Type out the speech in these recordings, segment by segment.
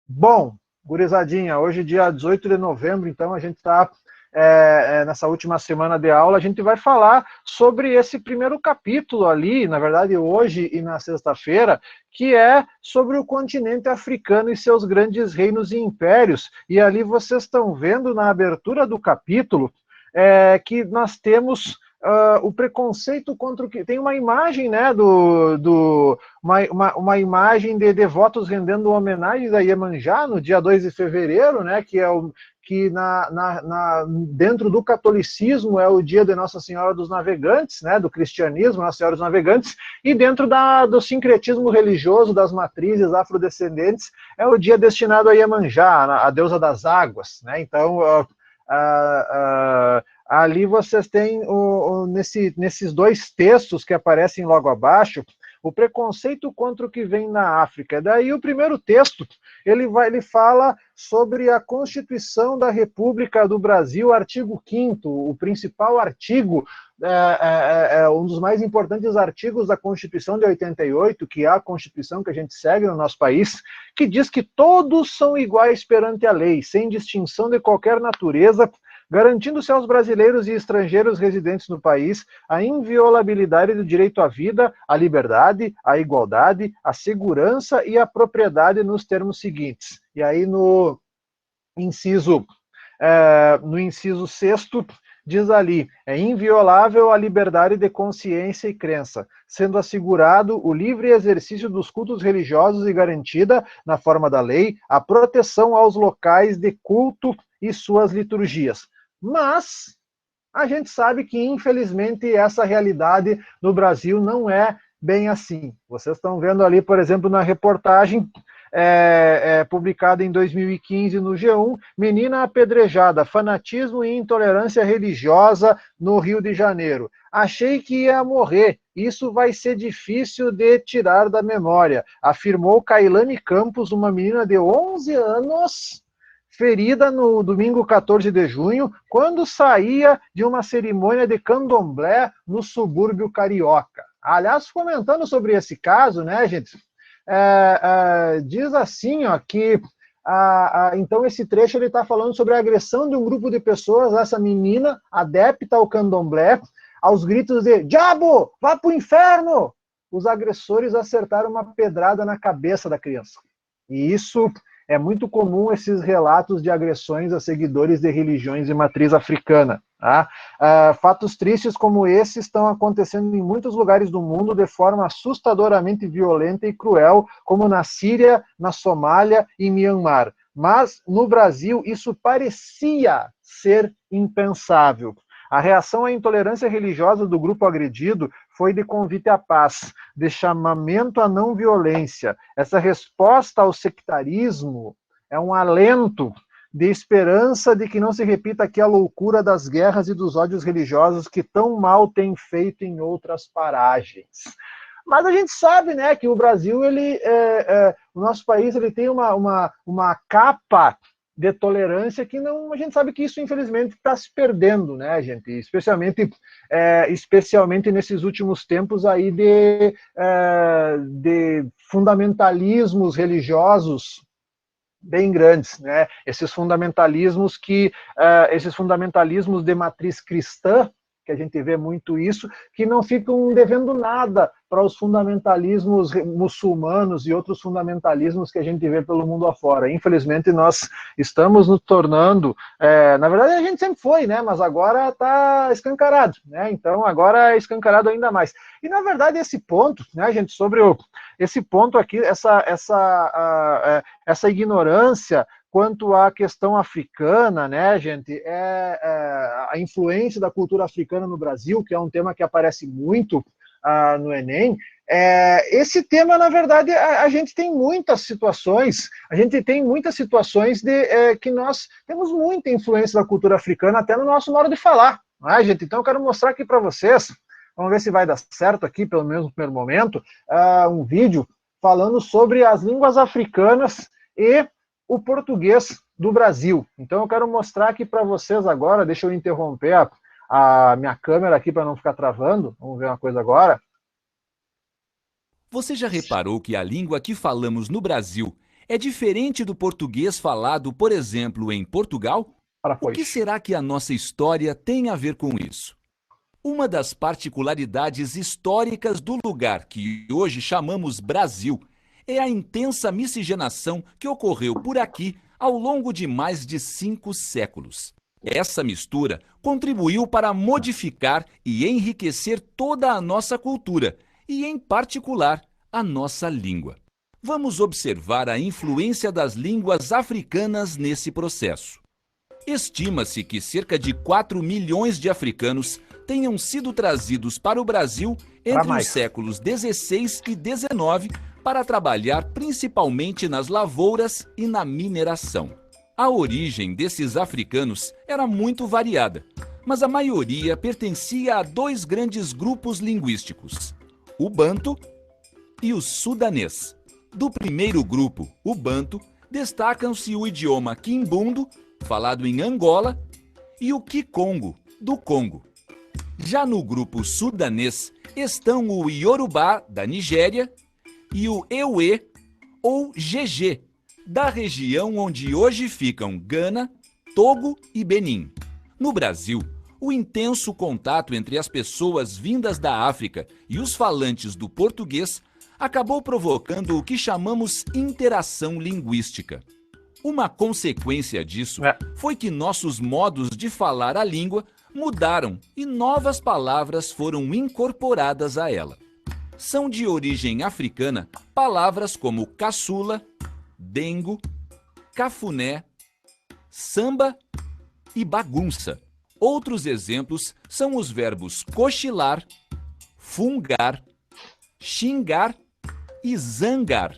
Bom, gurizadinha, hoje dia 18 de novembro, então a gente está nessa última semana de aula, a gente vai falar sobre esse primeiro capítulo ali, na verdade hoje e na sexta-feira, que é sobre o continente africano e seus grandes reinos e impérios. E ali vocês estão vendo na abertura do capítulo que nós temos o preconceito contra o que... Tem uma imagem, né, uma imagem de devotos rendendo homenagem a Iemanjá no dia 2 de fevereiro, né, que é o que dentro do catolicismo é o dia de Nossa Senhora dos Navegantes, né, do cristianismo, Nossa Senhora dos Navegantes, e dentro do sincretismo religioso das matrizes afrodescendentes é o dia destinado a Iemanjá, a deusa das águas, né? Então, ali vocês têm, nesses dois textos que aparecem logo abaixo, o preconceito contra o que vem na África. Daí o primeiro texto, ele fala sobre a Constituição da República do Brasil, artigo 5º, o principal artigo, um dos mais importantes artigos da Constituição de 88, que é a Constituição que a gente segue no nosso país, que diz que todos são iguais perante a lei, sem distinção de qualquer natureza, garantindo-se aos brasileiros e estrangeiros residentes no país a inviolabilidade do direito à vida, à liberdade, à igualdade, à segurança e à propriedade nos termos seguintes. E aí no inciso 6º, diz ali, é inviolável a liberdade de consciência e crença, sendo assegurado o livre exercício dos cultos religiosos e garantida, na forma da lei, a proteção aos locais de culto e suas liturgias. Mas a gente sabe que, infelizmente, essa realidade no Brasil não é bem assim. Vocês estão vendo ali, por exemplo, na reportagem publicada em 2015 no G1, menina apedrejada, fanatismo e intolerância religiosa no Rio de Janeiro. Achei que ia morrer, isso vai ser difícil de tirar da memória, afirmou Kailane Campos, uma menina de 11 anos, ferida no domingo 14 de junho, quando saía de uma cerimônia de candomblé no subúrbio carioca. Aliás, comentando sobre esse caso, né, gente, diz assim, ó, que então esse trecho ele está falando sobre a agressão de um grupo de pessoas, essa menina adepta ao candomblé, aos gritos de "Diabo, vá para o inferno!" Os agressores acertaram uma pedrada na cabeça da criança. E isso é muito comum, esses relatos de agressões a seguidores de religiões de matriz africana. Tá? Fatos tristes como esse estão acontecendo em muitos lugares do mundo de forma assustadoramente violenta e cruel, como na Síria, na Somália e Mianmar. Mas, no Brasil, isso parecia ser impensável. A reação à intolerância religiosa do grupo agredido foi de convite à paz, de chamamento à não violência. Essa resposta ao sectarismo é um alento de esperança de que não se repita aqui a loucura das guerras e dos ódios religiosos que tão mal tem feito em outras paragens. Mas a gente sabe, né, que o Brasil, o nosso país, ele tem uma capa de tolerância que não, a gente sabe que isso infelizmente está se perdendo, né, gente? Especialmente nesses últimos tempos aí de fundamentalismos religiosos bem grandes, né? Esses fundamentalismos de matriz cristã, que a gente vê muito isso, que não ficam devendo nada para os fundamentalismos muçulmanos e outros fundamentalismos que a gente vê pelo mundo afora. Infelizmente, nós estamos nos tornando, na verdade a gente sempre foi, né? Mas agora está escancarado, né? Então agora é escancarado ainda mais. E na verdade esse ponto, né, gente, esse ponto aqui, essa ignorância quanto à questão africana, né, gente, a influência da cultura africana no Brasil, que é um tema que aparece muito no Enem, esse tema, na verdade, a gente tem muitas situações, que nós temos muita influência da cultura africana até no nosso modo de falar, não é, gente? Então eu quero mostrar aqui para vocês, vamos ver se vai dar certo aqui, pelo menos no primeiro momento, um vídeo falando sobre as línguas africanas e o português do Brasil. Então eu quero mostrar aqui para vocês agora, deixa eu interromper a minha câmera aqui para não ficar travando, vamos ver uma coisa agora. Você já reparou que a língua que falamos no Brasil é diferente do português falado, por exemplo, em Portugal? Ora, O que pois. será que a nossa história tem a ver com isso? Uma das particularidades históricas do lugar que hoje chamamos Brasil é a intensa miscigenação que ocorreu por aqui ao longo de mais de 5 séculos. Essa mistura contribuiu para modificar e enriquecer toda a nossa cultura e, em particular, a nossa língua. Vamos observar a influência das línguas africanas nesse processo. Estima-se que cerca de 4 milhões de africanos tenham sido trazidos para o Brasil entre os séculos XVI e XIX para trabalhar principalmente nas lavouras e na mineração. A origem desses africanos era muito variada, mas a maioria pertencia a 2 grandes grupos linguísticos, o Banto e o Sudanês. Do primeiro grupo, o Banto, destacam-se o idioma Quimbundo, falado em Angola, e o Kikongo, do Congo. Já no grupo sudanês estão o Iorubá, da Nigéria, e o Ewe, ou GG, da região onde hoje ficam Gana, Togo e Benin. No Brasil, o intenso contato entre as pessoas vindas da África e os falantes do português acabou provocando o que chamamos interação linguística. Uma consequência disso foi que nossos modos de falar a língua mudaram e novas palavras foram incorporadas a ela. São de origem africana palavras como caçula, dengo, cafuné, samba e bagunça. Outros exemplos são os verbos cochilar, fungar, xingar e zangar.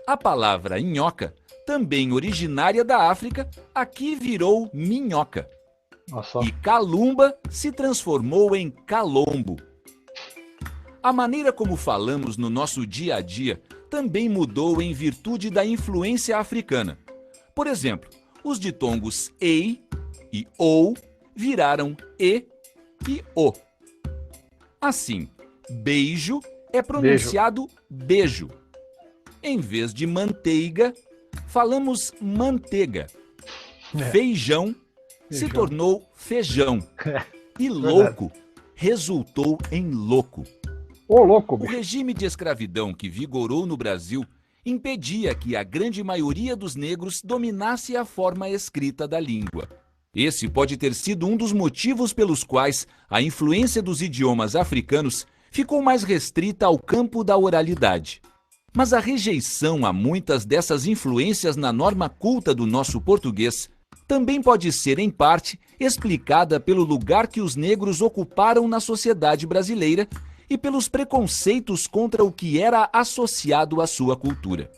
A palavra nhoca, também originária da África, aqui virou minhoca. Nossa. E calumba se transformou em calombo. A maneira como falamos no nosso dia a dia também mudou em virtude da influência africana. Por exemplo, os ditongos ei e ou viraram e e o. Assim, beijo é pronunciado beijo. Em vez de manteiga, falamos manteiga. Feijão se tornou feijão. E louco resultou em louco. Ô, louco, O regime de escravidão que vigorou no Brasil impedia que a grande maioria dos negros dominasse a forma escrita da língua. Esse pode ter sido um dos motivos pelos quais a influência dos idiomas africanos ficou mais restrita ao campo da oralidade. Mas a rejeição a muitas dessas influências na norma culta do nosso português também pode ser, em parte, explicada pelo lugar que os negros ocuparam na sociedade brasileira e pelos preconceitos contra o que era associado à sua cultura.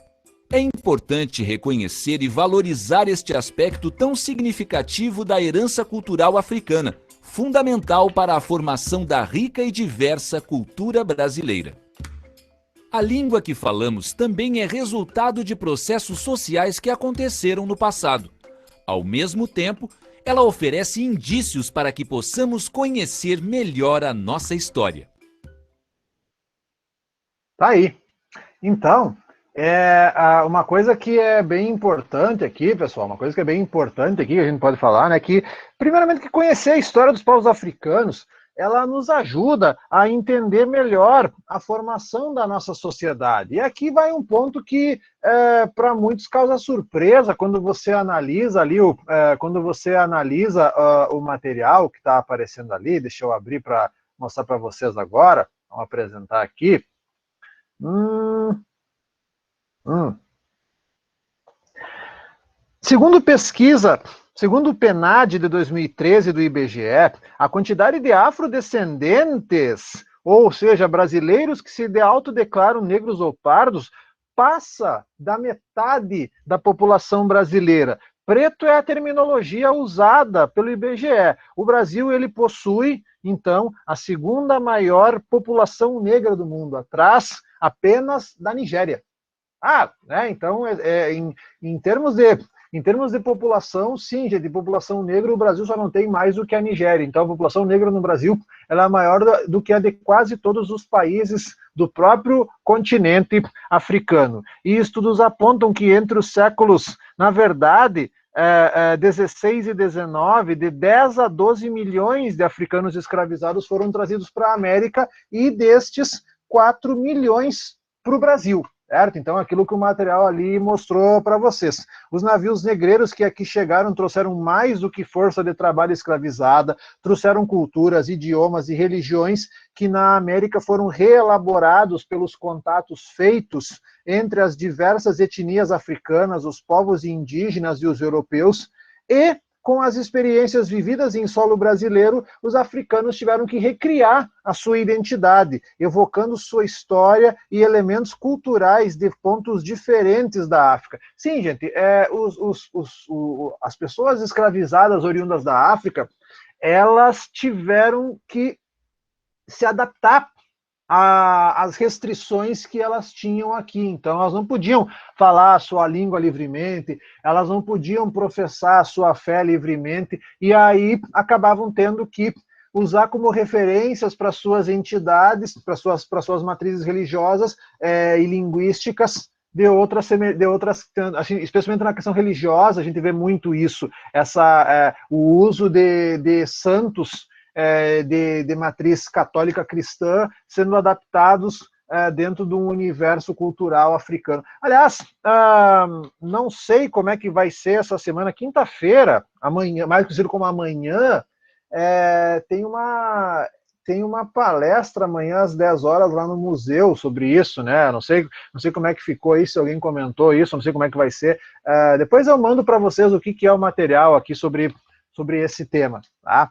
É importante reconhecer e valorizar este aspecto tão significativo da herança cultural africana, fundamental para a formação da rica e diversa cultura brasileira. A língua que falamos também é resultado de processos sociais que aconteceram no passado. Ao mesmo tempo, ela oferece indícios para que possamos conhecer melhor a nossa história. Tá aí. Então, uma coisa que é bem importante aqui, pessoal, uma coisa que é bem importante aqui, que a gente pode falar, né, que, primeiramente, que conhecer a história dos povos africanos, ela nos ajuda a entender melhor a formação da nossa sociedade. E aqui vai um ponto que, para muitos, causa surpresa quando você analisa ali, quando você analisa o material que está aparecendo ali. Deixa eu abrir para mostrar para vocês agora. Vamos apresentar aqui. Segundo o PNAD de 2013 do IBGE, a quantidade de afrodescendentes, ou seja, brasileiros que se autodeclaram negros ou pardos, passa da metade da população brasileira. Preto é a terminologia usada pelo IBGE. O Brasil, ele possui, então, a segunda maior população negra do mundo, atrás apenas da Nigéria. Então, em termos Em termos de população, sim, gente, de população negra, o Brasil só não tem mais do que a Nigéria. Então, a população negra no Brasil ela é maior do que a de quase todos os países do próprio continente africano. E estudos apontam que entre os séculos, na verdade, 16 e 19, de 10 a 12 milhões de africanos escravizados foram trazidos para a América e destes 4 milhões para o Brasil. Certo? Então, aquilo que o material ali mostrou para vocês. Os navios negreiros que aqui chegaram trouxeram mais do que força de trabalho escravizada, trouxeram culturas, idiomas e religiões que na América foram reelaborados pelos contatos feitos entre as diversas etnias africanas, os povos indígenas e os europeus, e com as experiências vividas em solo brasileiro, os africanos tiveram que recriar a sua identidade, evocando sua história e elementos culturais de pontos diferentes da África. Sim, gente, as pessoas escravizadas oriundas da África, elas tiveram que se adaptar as restrições que elas tinham aqui. Então, elas não podiam falar a sua língua livremente, elas não podiam professar a sua fé livremente, e aí acabavam tendo que usar como referências para suas entidades, para suas matrizes religiosas e linguísticas de outras, assim, especialmente na questão religiosa, a gente vê muito isso, o uso de santos de matriz católica cristã sendo adaptados dentro de um universo cultural africano. Aliás, não sei como é que vai ser essa semana, quinta-feira, amanhã, mais conhecido como amanhã, tem uma palestra amanhã às 10 horas lá no museu sobre isso, né? Não sei como é que ficou aí, se alguém comentou isso, não sei como é que vai ser. Depois eu mando para vocês o que é o material aqui sobre esse tema, tá?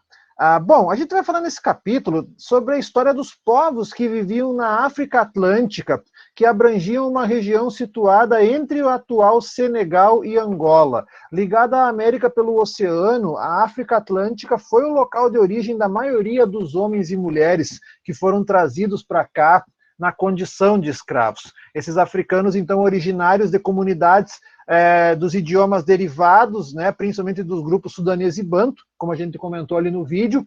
Bom, a gente vai falar nesse capítulo sobre a história dos povos que viviam na África Atlântica, que abrangiam uma região situada entre o atual Senegal e Angola. Ligada à América pelo oceano, a África Atlântica foi o local de origem da maioria dos homens e mulheres que foram trazidos para cá na condição de escravos. Esses africanos, então, originários de comunidades dos idiomas derivados, né, principalmente dos grupos sudanês e banto, como a gente comentou ali no vídeo,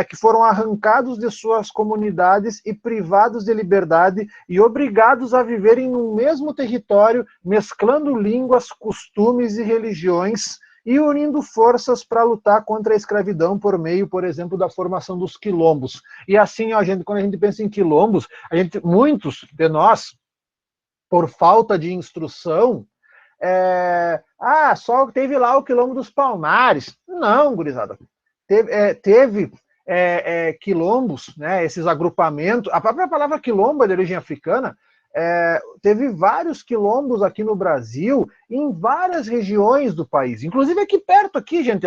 que foram arrancados de suas comunidades e privados de liberdade e obrigados a viverem no mesmo território, mesclando línguas, costumes e religiões, e unindo forças para lutar contra a escravidão por meio, por exemplo, da formação dos quilombos. E assim, quando a gente pensa em quilombos, muitos de nós, por falta de instrução, só teve lá o Quilombo dos Palmares. Não, gurizada. Teve quilombos, né, esses agrupamentos. A própria palavra quilombo é de origem africana. Teve vários quilombos aqui no Brasil, em várias regiões do país. Inclusive aqui perto, gente,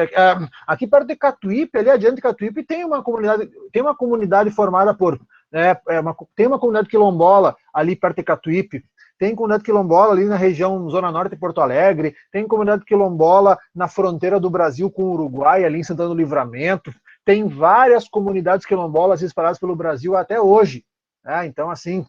aqui perto de Catuípe, ali adiante de Catuípe, tem uma comunidade formada por... tem uma comunidade quilombola ali perto de Catuípe. Tem comunidade quilombola ali na região Zona Norte de Porto Alegre, tem comunidade quilombola na fronteira do Brasil com o Uruguai, ali em Santana do Livramento, tem várias comunidades quilombolas espalhadas pelo Brasil até hoje. Então, assim,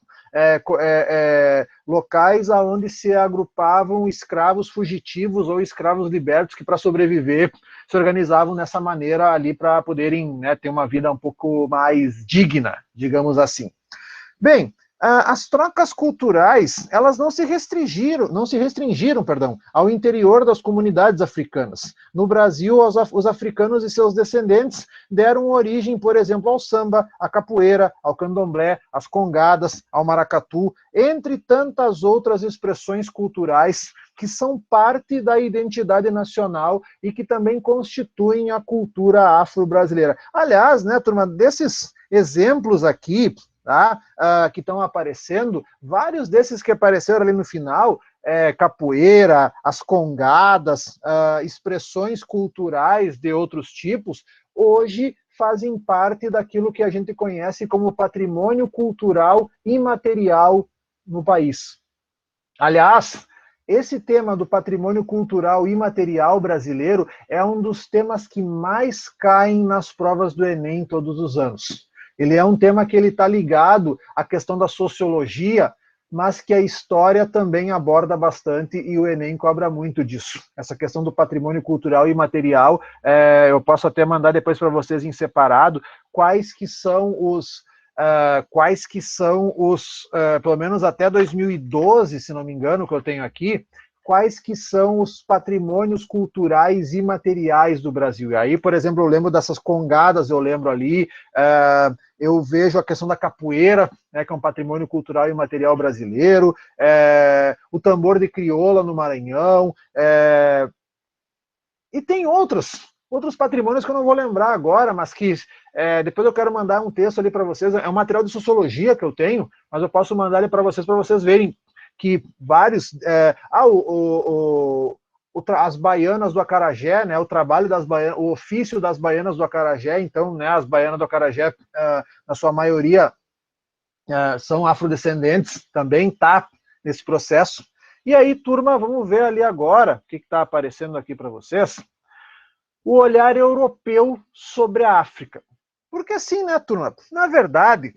locais onde se agrupavam escravos fugitivos ou escravos libertos que, para sobreviver, se organizavam dessa maneira ali para poderem, né, ter uma vida um pouco mais digna, digamos assim. Bem, as trocas culturais, elas não se restringiram, ao interior das comunidades africanas. No Brasil, os africanos e seus descendentes deram origem, por exemplo, ao samba, à capoeira, ao candomblé, às congadas, ao maracatu, entre tantas outras expressões culturais que são parte da identidade nacional e que também constituem a cultura afro-brasileira. Aliás, né, turma, desses exemplos aqui, que estão aparecendo, vários desses que apareceram ali no final, capoeira, as congadas, expressões culturais de outros tipos, hoje fazem parte daquilo que a gente conhece como patrimônio cultural imaterial no país. Aliás, esse tema do patrimônio cultural imaterial brasileiro é um dos temas que mais caem nas provas do Enem todos os anos. Ele é um tema que está ligado à questão da sociologia, mas que a história também aborda bastante e o Enem cobra muito disso. Essa questão do patrimônio cultural e material, eu posso até mandar depois para vocês em separado, quais que são os, pelo menos até 2012, se não me engano, que eu tenho aqui, quais que são os patrimônios culturais e materiais do Brasil. E aí, por exemplo, eu lembro dessas congadas, eu lembro ali, eu vejo a questão da capoeira, né, que é um patrimônio cultural e material brasileiro, o tambor de crioula no Maranhão, e tem outros patrimônios que eu não vou lembrar agora, mas que depois eu quero mandar um texto ali para vocês, é um material de sociologia que eu tenho, mas eu posso mandar ele para vocês verem que vários... as baianas do acarajé, né, o trabalho das baianas, o ofício das baianas do acarajé, então, né, as baianas do acarajé, na sua maioria, são afrodescendentes, também está nesse processo. E aí, turma, vamos ver ali agora o que está aparecendo aqui para vocês. O olhar europeu sobre a África. Porque assim, né, turma? Na verdade,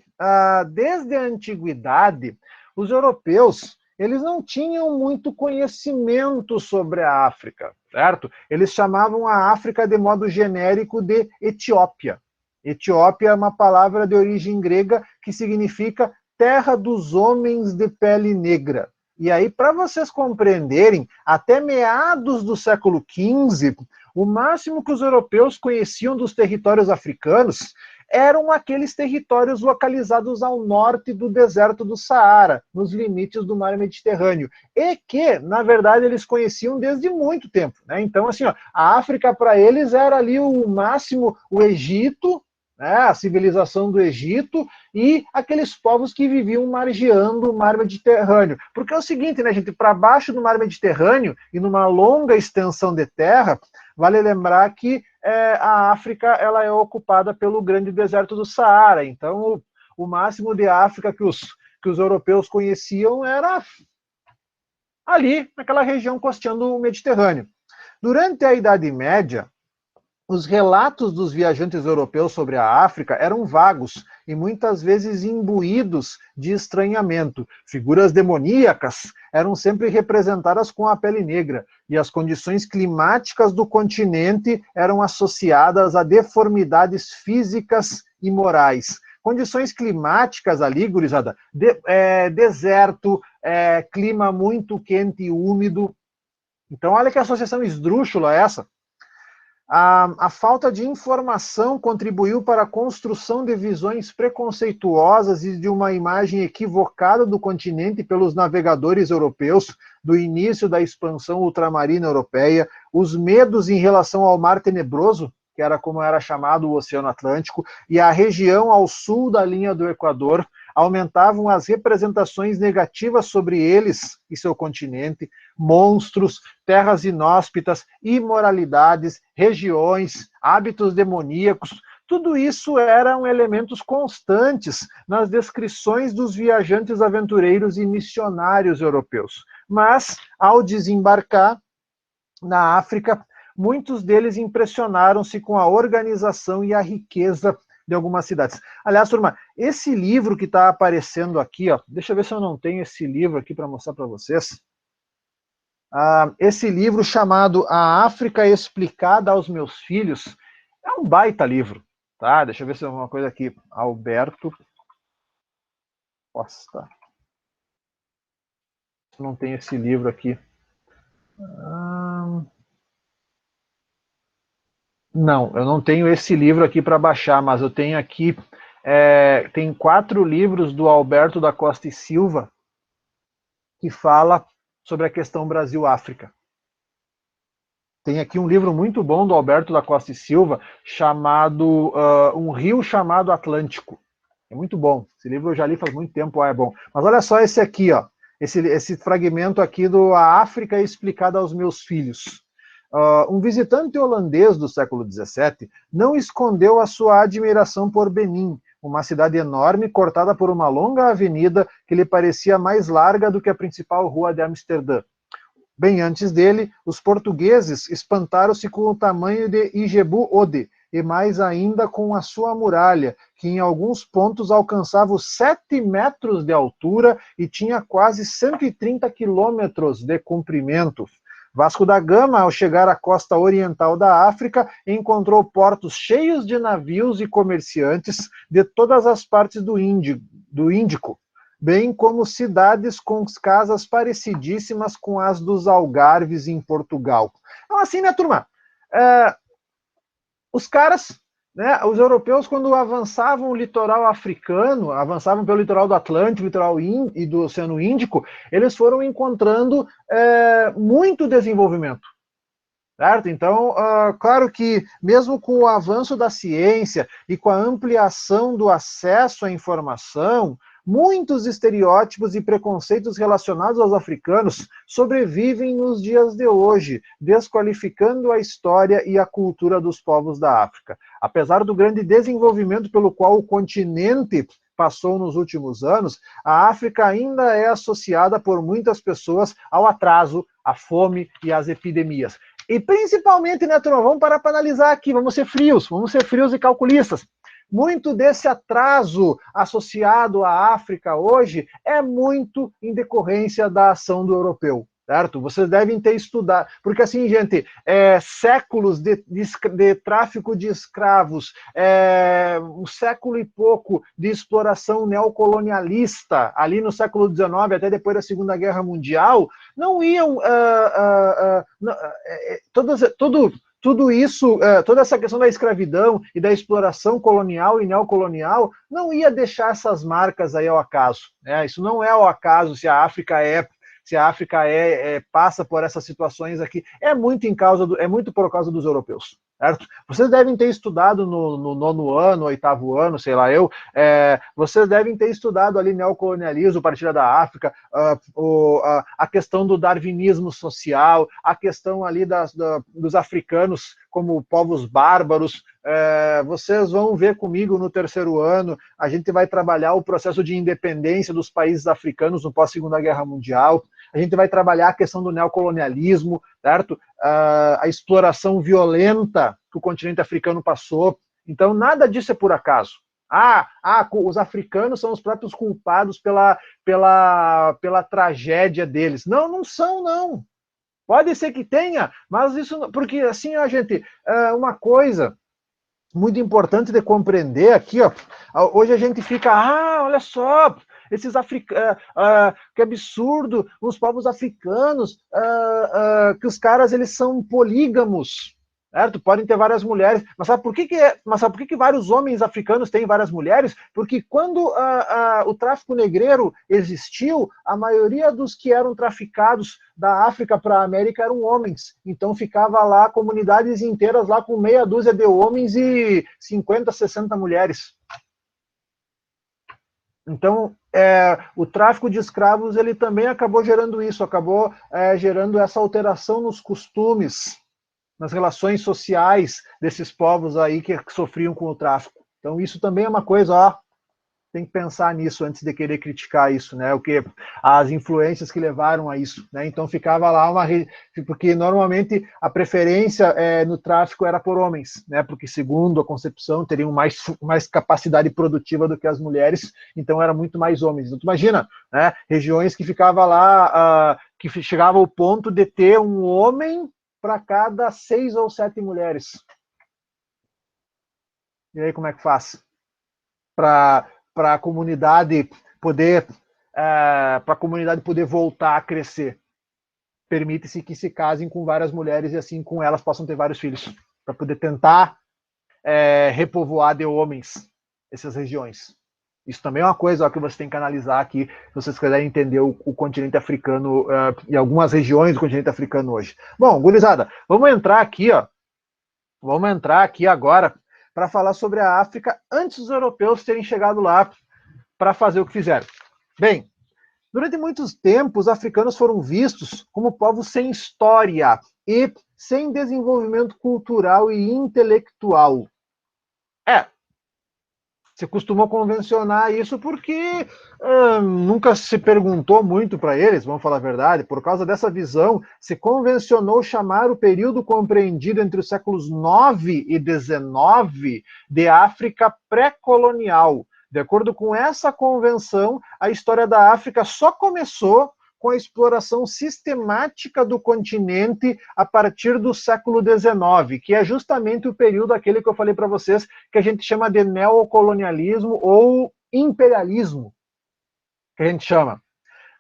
desde a antiguidade, os europeus, eles não tinham muito conhecimento sobre a África, certo? Eles chamavam a África de modo genérico de Etiópia. Etiópia é uma palavra de origem grega que significa terra dos homens de pele negra. E aí, para vocês compreenderem, até meados do século XV, o máximo que os europeus conheciam dos territórios africanos eram aqueles territórios localizados ao norte do deserto do Saara, nos limites do mar Mediterrâneo, e que, na verdade, eles conheciam desde muito tempo, né? Então, assim, ó, a África para eles era ali o máximo, o Egito, né, a civilização do Egito e aqueles povos que viviam margeando o mar Mediterrâneo. Porque é o seguinte, né, gente, para baixo do mar Mediterrâneo e numa longa extensão de terra, vale lembrar que a África ela é ocupada pelo grande deserto do Saara. Então, o máximo de África que os europeus conheciam era ali, naquela região costeando o Mediterrâneo. Durante a Idade Média, os relatos dos viajantes europeus sobre a África eram vagos e muitas vezes imbuídos de estranhamento. Figuras demoníacas eram sempre representadas com a pele negra e as condições climáticas do continente eram associadas a deformidades físicas e morais. Condições climáticas ali, gurizada, deserto, clima muito quente e úmido. Então, olha que associação esdrúxula essa. A falta de informação contribuiu para a construção de visões preconceituosas e de uma imagem equivocada do continente pelos navegadores europeus do início da expansão ultramarina europeia, os medos em relação ao Mar Tenebroso, que era como era chamado o Oceano Atlântico, e a região ao sul da linha do Equador, aumentavam as representações negativas sobre eles e seu continente, monstros, terras inóspitas, imoralidades, regiões, hábitos demoníacos. Tudo isso eram elementos constantes nas descrições dos viajantes aventureiros e missionários europeus. Mas, ao desembarcar na África, muitos deles impressionaram-se com a organização e a riqueza de algumas cidades. Aliás, turma, esse livro que está aparecendo aqui, ó, deixa eu ver se eu não tenho esse livro aqui para mostrar para vocês. Esse livro chamado A África Explicada aos Meus Filhos é um baita livro, tá? Deixa eu ver se tem alguma coisa aqui. Alberto Costa. Não tem esse livro aqui. Não, eu não tenho esse livro aqui para baixar, mas eu tenho aqui, tem 4 livros do Alberto da Costa e Silva que fala sobre a questão Brasil-África. Tem aqui um livro muito bom do Alberto da Costa e Silva, chamado Um Rio Chamado Atlântico. É muito bom. Esse livro eu já li faz muito tempo, é bom. Mas olha só esse aqui, ó, esse fragmento aqui do A África Explicada aos Meus Filhos. Um visitante holandês do século XVII não escondeu a sua admiração por Benin, uma cidade enorme cortada por uma longa avenida que lhe parecia mais larga do que a principal rua de Amsterdã. Bem antes dele, os portugueses espantaram-se com o tamanho de Ijebu Ode, e mais ainda com a sua muralha, que em alguns pontos alcançava os 7 metros de altura e tinha quase 130 quilômetros de comprimento. Vasco da Gama, ao chegar à costa oriental da África, encontrou portos cheios de navios e comerciantes de todas as partes do Índico, bem como cidades com casas parecidíssimas com as dos Algarves em Portugal. Então, assim, né, turma? Os caras, né, os europeus, quando avançavam o litoral africano, avançavam pelo litoral do Atlântico, litoral e do Oceano Índico, eles foram encontrando muito desenvolvimento. Certo? Então, claro que mesmo com o avanço da ciência e com a ampliação do acesso à informação, muitos estereótipos e preconceitos relacionados aos africanos sobrevivem nos dias de hoje, desqualificando a história e a cultura dos povos da África. Apesar do grande desenvolvimento pelo qual o continente passou nos últimos anos, a África ainda é associada por muitas pessoas ao atraso, à fome e às epidemias. E principalmente, né, turma, vamos parar para analisar aqui, vamos ser frios e calculistas. Muito desse atraso associado à África hoje é muito em decorrência da ação do europeu, certo? Vocês devem ter estudado, porque assim, gente, séculos de tráfico de escravos, um século e pouco de exploração neocolonialista, ali no século XIX, até depois da Segunda Guerra Mundial, não iam... Tudo isso, toda essa questão da escravidão e da exploração colonial e neocolonial não ia deixar essas marcas aí ao acaso, né? Isso não é ao acaso se a África passa por essas situações aqui, é muito por causa dos europeus, certo? Vocês devem ter estudado no 9º ano, 8º ano, sei lá vocês devem ter estudado ali neocolonialismo, partilha da África, a questão do darwinismo social, a questão ali dos africanos como povos bárbaros. Vocês vão ver comigo no 3º ano, a gente vai trabalhar o processo de independência dos países africanos no pós-Segunda Guerra Mundial, a gente vai trabalhar a questão do neocolonialismo, certo? A exploração violenta que o continente africano passou. Então, nada disso é por acaso. Os africanos são os próprios culpados pela tragédia deles. Não, não são, não. Pode ser que tenha, mas isso... Porque, assim, gente, uma coisa muito importante de compreender aqui, ó, hoje a gente fica, olha só, esses africanos, que absurdo, os povos africanos, que os caras, eles são polígamos, certo? Podem ter várias mulheres, mas sabe por que vários homens africanos têm várias mulheres? Porque quando o tráfico negreiro existiu, a maioria dos que eram traficados da África para a América eram homens, então ficava lá comunidades inteiras lá com meia dúzia de homens e 50, 60 mulheres. Então, o tráfico de escravos, ele também acabou gerando isso, gerando essa alteração nos costumes, nas relações sociais desses povos aí que sofriam com o tráfico. Então, isso também é uma coisa, tem que pensar nisso antes de querer criticar isso, né? As influências que levaram a isso, né? Então, ficava lá porque normalmente a preferência no tráfico era por homens, né? Porque, segundo a concepção, teriam mais capacidade produtiva do que as mulheres, então era muito mais homens. Então, tu imagina, né? Regiões que ficava lá, que chegava ao ponto de ter um homem para cada 6 ou 7 mulheres. E aí, como é que faz? Para a comunidade poder voltar a crescer. Permite-se que se casem com várias mulheres e assim com elas possam ter vários filhos, para poder tentar repovoar de homens essas regiões. Isso também é uma coisa que você tem que analisar aqui, se vocês quiserem entender o continente africano e algumas regiões do continente africano hoje. Bom, gurizada, vamos entrar aqui agora para falar sobre a África antes dos europeus terem chegado lá para fazer o que fizeram. Bem, durante muitos tempos, os africanos foram vistos como povos sem história e sem desenvolvimento cultural e intelectual. Se costumou convencionar isso porque nunca se perguntou muito para eles, vamos falar a verdade, por causa dessa visão, se convencionou chamar o período compreendido entre os séculos 9 e 19 de África pré-colonial. De acordo com essa convenção, a história da África só começou com a exploração sistemática do continente a partir do século XIX, que é justamente o período aquele que eu falei para vocês, que a gente chama de neocolonialismo ou imperialismo, que a gente chama.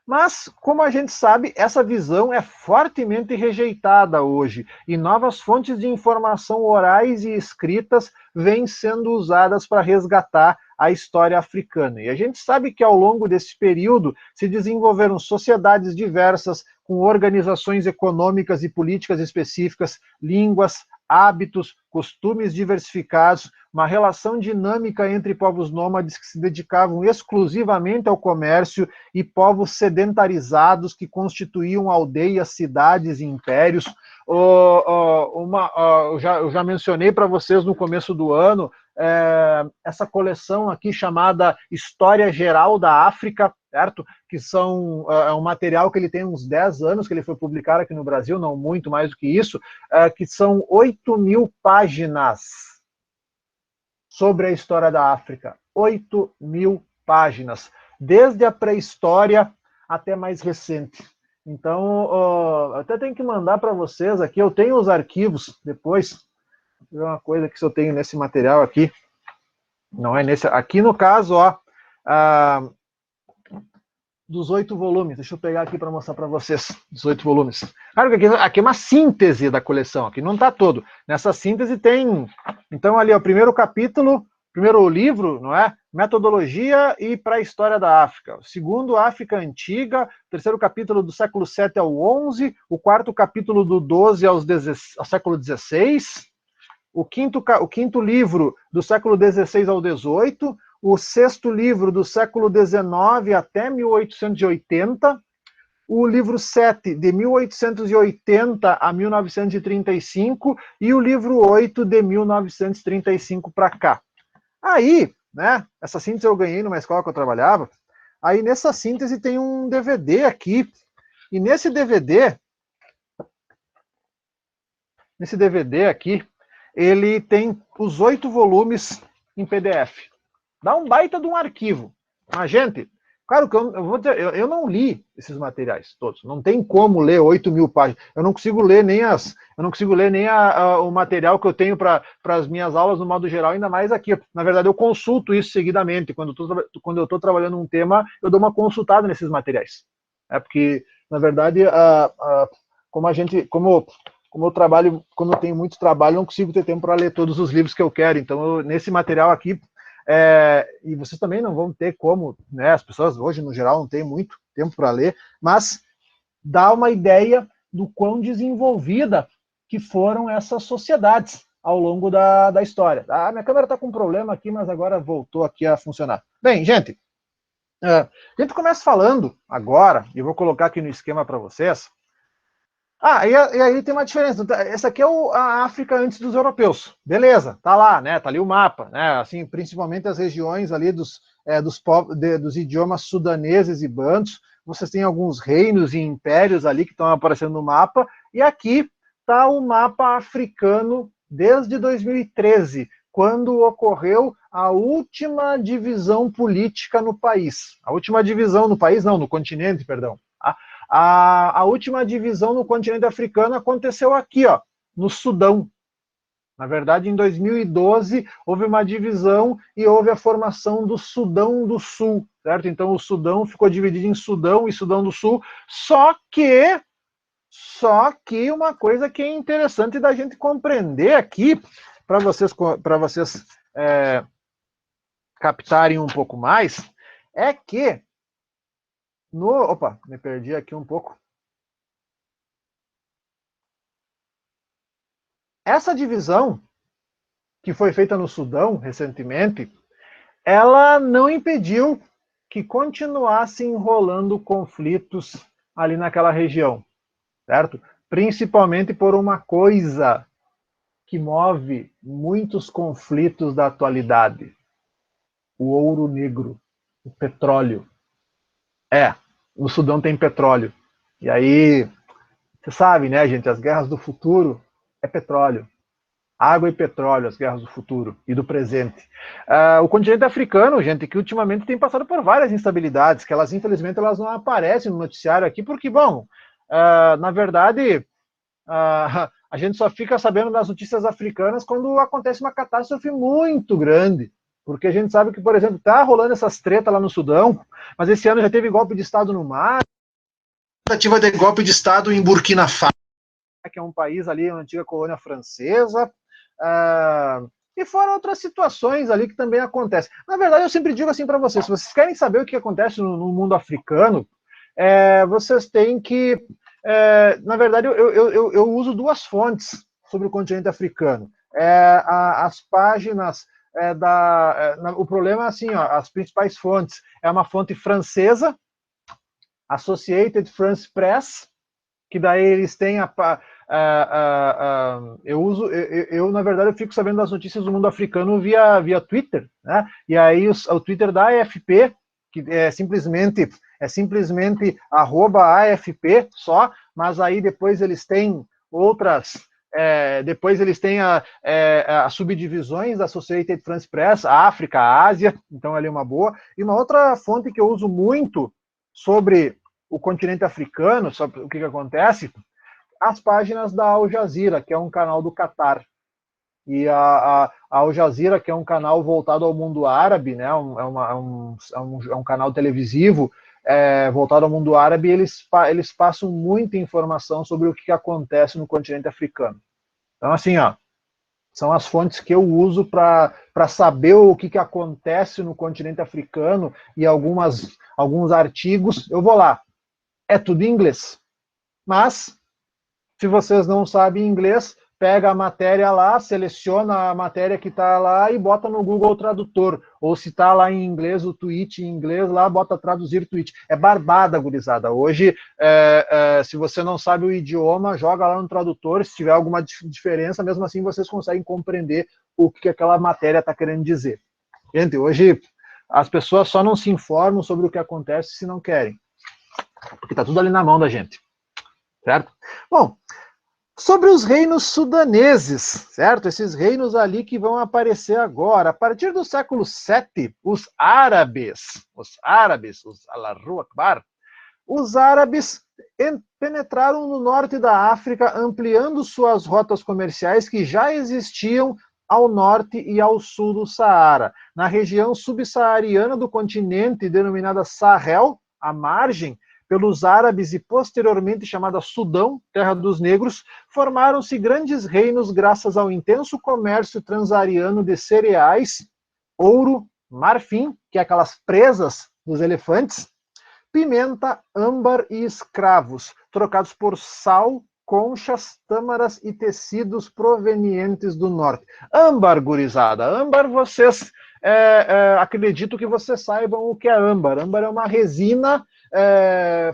Mas, como a gente sabe, essa visão é fortemente rejeitada hoje, e novas fontes de informação orais e escritas vêm sendo usadas para resgatar a história africana. E a gente sabe que ao longo desse período se desenvolveram sociedades diversas, com organizações econômicas e políticas específicas, línguas, hábitos, costumes diversificados, uma relação dinâmica entre povos nômades que se dedicavam exclusivamente ao comércio e povos sedentarizados que constituíam aldeias, cidades e impérios. Eu já mencionei para vocês no começo do ano essa coleção aqui chamada História Geral da África, certo? Que é um material que ele tem uns 10 anos, que ele foi publicado aqui no Brasil, não muito mais do que isso, que são 8.000 páginas sobre a história da África. 8.000 páginas, desde a pré-história até mais recente. Então, até tenho que mandar para vocês aqui, eu tenho os arquivos depois, uma coisa que eu tenho nesse material aqui, não é nesse, aqui no caso, dos 8 volumes, deixa eu pegar aqui para mostrar para vocês, dos 8 volumes. Claro que aqui é uma síntese da coleção, aqui não está todo. Nessa síntese tem, então ali, o primeiro capítulo, primeiro livro, não é? Metodologia e pré-história da África. O segundo, África Antiga. O terceiro capítulo do século 7 ao 11. O quarto capítulo do 12 ao século 16. O quinto livro do século 16 ao 18. O sexto livro do século 19 até 1880. O livro 7, de 1880 a 1935. E o livro 8, de 1935 para cá. Aí, né, essa síntese eu ganhei numa escola que eu trabalhava, aí nessa síntese tem um DVD aqui, e nesse DVD aqui, ele tem os 8 volumes em PDF. Dá um baita de um arquivo. Mas, gente, claro que eu vou dizer, eu não li esses materiais todos. Não tem como ler 8.000 páginas. Eu não consigo ler nem o material que eu tenho para as minhas aulas no modo geral, ainda mais aqui. Na verdade, eu consulto isso seguidamente. Quando eu estou trabalhando um tema, eu dou uma consultada nesses materiais. Porque, na verdade, como eu trabalho, como eu tenho muito trabalho, eu não consigo ter tempo para ler todos os livros que eu quero. Então, nesse material aqui, e vocês também não vão ter como, né, as pessoas hoje, no geral, não têm muito tempo para ler, mas dá uma ideia do quão desenvolvida que foram essas sociedades ao longo da história. Minha câmera está com um problema aqui, mas agora voltou aqui a funcionar. Bem, gente, a gente começa falando agora, e eu vou colocar aqui no esquema para vocês. E aí tem uma diferença. Essa aqui é a África antes dos europeus. Beleza, tá lá, né? Tá ali o mapa, né? Assim, principalmente as regiões ali dos idiomas sudaneses e bantos. Vocês têm alguns reinos e impérios ali que estão aparecendo no mapa. E aqui tá o mapa africano desde 2013, quando ocorreu a última divisão política no país. A última divisão no país, não, no continente, perdão. A última divisão no continente africano aconteceu aqui, ó, no Sudão. Na verdade, em 2012, houve uma divisão e houve a formação do Sudão do Sul, certo? Então, o Sudão ficou dividido em Sudão e Sudão do Sul, só que uma coisa que é interessante da gente compreender aqui, para vocês captarem um pouco mais, é que Opa, me perdi aqui um pouco. Essa divisão, que foi feita no Sudão recentemente, ela não impediu que continuassem rolando conflitos ali naquela região, certo? Principalmente por uma coisa que move muitos conflitos da atualidade: o ouro negro, o petróleo. No Sudão tem petróleo. E aí, você sabe, né, gente, as guerras do futuro é petróleo. Água e petróleo, as guerras do futuro e do presente. O continente africano, gente, que ultimamente tem passado por várias instabilidades, que elas, infelizmente, elas não aparecem no noticiário aqui, porque, bom, na verdade, a gente só fica sabendo das notícias africanas quando acontece uma catástrofe muito grande. Porque a gente sabe que, por exemplo, tá rolando essas tretas lá no Sudão, mas esse ano já teve golpe de Estado no mar, tentativa de golpe de Estado em Burkina Faso, que é um país ali, uma antiga colônia francesa, e fora outras situações ali que também acontecem. Na verdade, eu sempre digo assim para vocês, se vocês querem saber o que acontece no mundo africano, vocês têm que... na verdade, eu uso duas fontes sobre o continente africano. As páginas o problema é assim, ó, as principais fontes é uma fonte francesa, Associated France Press, que daí eles têm na verdade, eu fico sabendo das notícias do mundo africano via Twitter, né? E aí o Twitter da AFP, que é simplesmente @AFP só, mas aí depois eles têm outras, depois eles têm as subdivisões da Associated France Press, a África, a Ásia, então ali é uma boa. E uma outra fonte que eu uso muito sobre o continente africano, sobre o que acontece, as páginas da Al Jazeera, que é um canal do Catar. E a Al Jazeera, que é um canal voltado ao mundo árabe, né? É um canal televisivo voltado ao mundo árabe, e eles passam muita informação sobre o que acontece no continente africano. Então, assim, ó, são as fontes que eu uso para saber o que acontece no continente africano, e alguns artigos, eu vou lá. É tudo em inglês. Mas, se vocês não sabem inglês, pega a matéria lá, seleciona a matéria que está lá e bota no Google Tradutor. Ou se está lá em inglês, o tweet em inglês, lá bota traduzir tweet. É barbada, gurizada. Hoje, se você não sabe o idioma, joga lá no tradutor. Se tiver alguma diferença, mesmo assim vocês conseguem compreender o que aquela matéria está querendo dizer. Gente, hoje as pessoas só não se informam sobre o que acontece se não querem. Porque está tudo ali na mão da gente. Certo? Bom, sobre os reinos sudaneses, certo? Esses reinos ali que vão aparecer agora. A partir do século VII, os árabes, os Allahu Akbar, os árabes penetraram no norte da África, ampliando suas rotas comerciais que já existiam ao norte e ao sul do Saara. Na região subsaariana do continente, denominada Sahel, à margem, pelos árabes e posteriormente chamada Sudão, terra dos negros, formaram-se grandes reinos graças ao intenso comércio transariano de cereais, ouro, marfim, que é aquelas presas dos elefantes, pimenta, âmbar e escravos, trocados por sal, conchas, tâmaras e tecidos provenientes do norte. Âmbar, gurizada. Âmbar, vocês... acredito que vocês saibam o que é âmbar. Âmbar é uma resina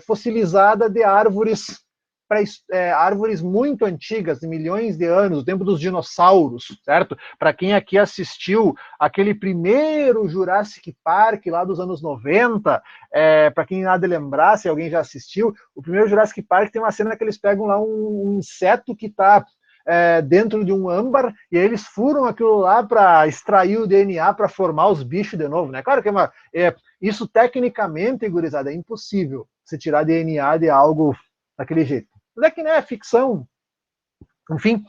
fossilizada de árvores muito antigas, de milhões de anos, do tempo dos dinossauros, certo? Para quem aqui assistiu aquele primeiro Jurassic Park lá dos anos 90, para quem há de lembrar, se alguém já assistiu, o primeiro Jurassic Park tem uma cena que eles pegam lá um inseto que está dentro de um âmbar, e aí eles furam aquilo lá para extrair o DNA para formar os bichos de novo, né? Claro que isso tecnicamente, gurizada, é impossível você tirar DNA de algo daquele jeito. Mas é que, né, ficção. Enfim.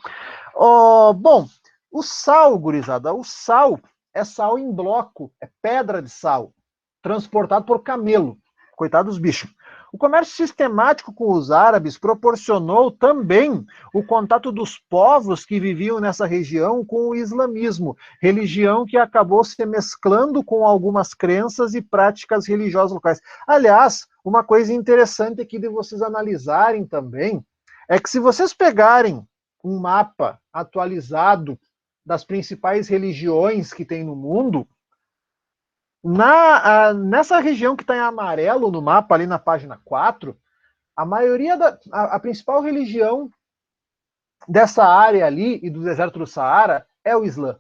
Bom, o sal, gurizada, o sal é sal em bloco, é pedra de sal, transportado por camelo. Coitado dos bichos. O comércio sistemático com os árabes proporcionou também o contato dos povos que viviam nessa região com o islamismo, religião que acabou se mesclando com algumas crenças e práticas religiosas locais. Aliás, uma coisa interessante aqui de vocês analisarem também é que se vocês pegarem um mapa atualizado das principais religiões que tem no mundo, nessa região que está em amarelo no mapa, ali na página 4, a maioria a principal religião dessa área ali e do deserto do Saara é o Islã.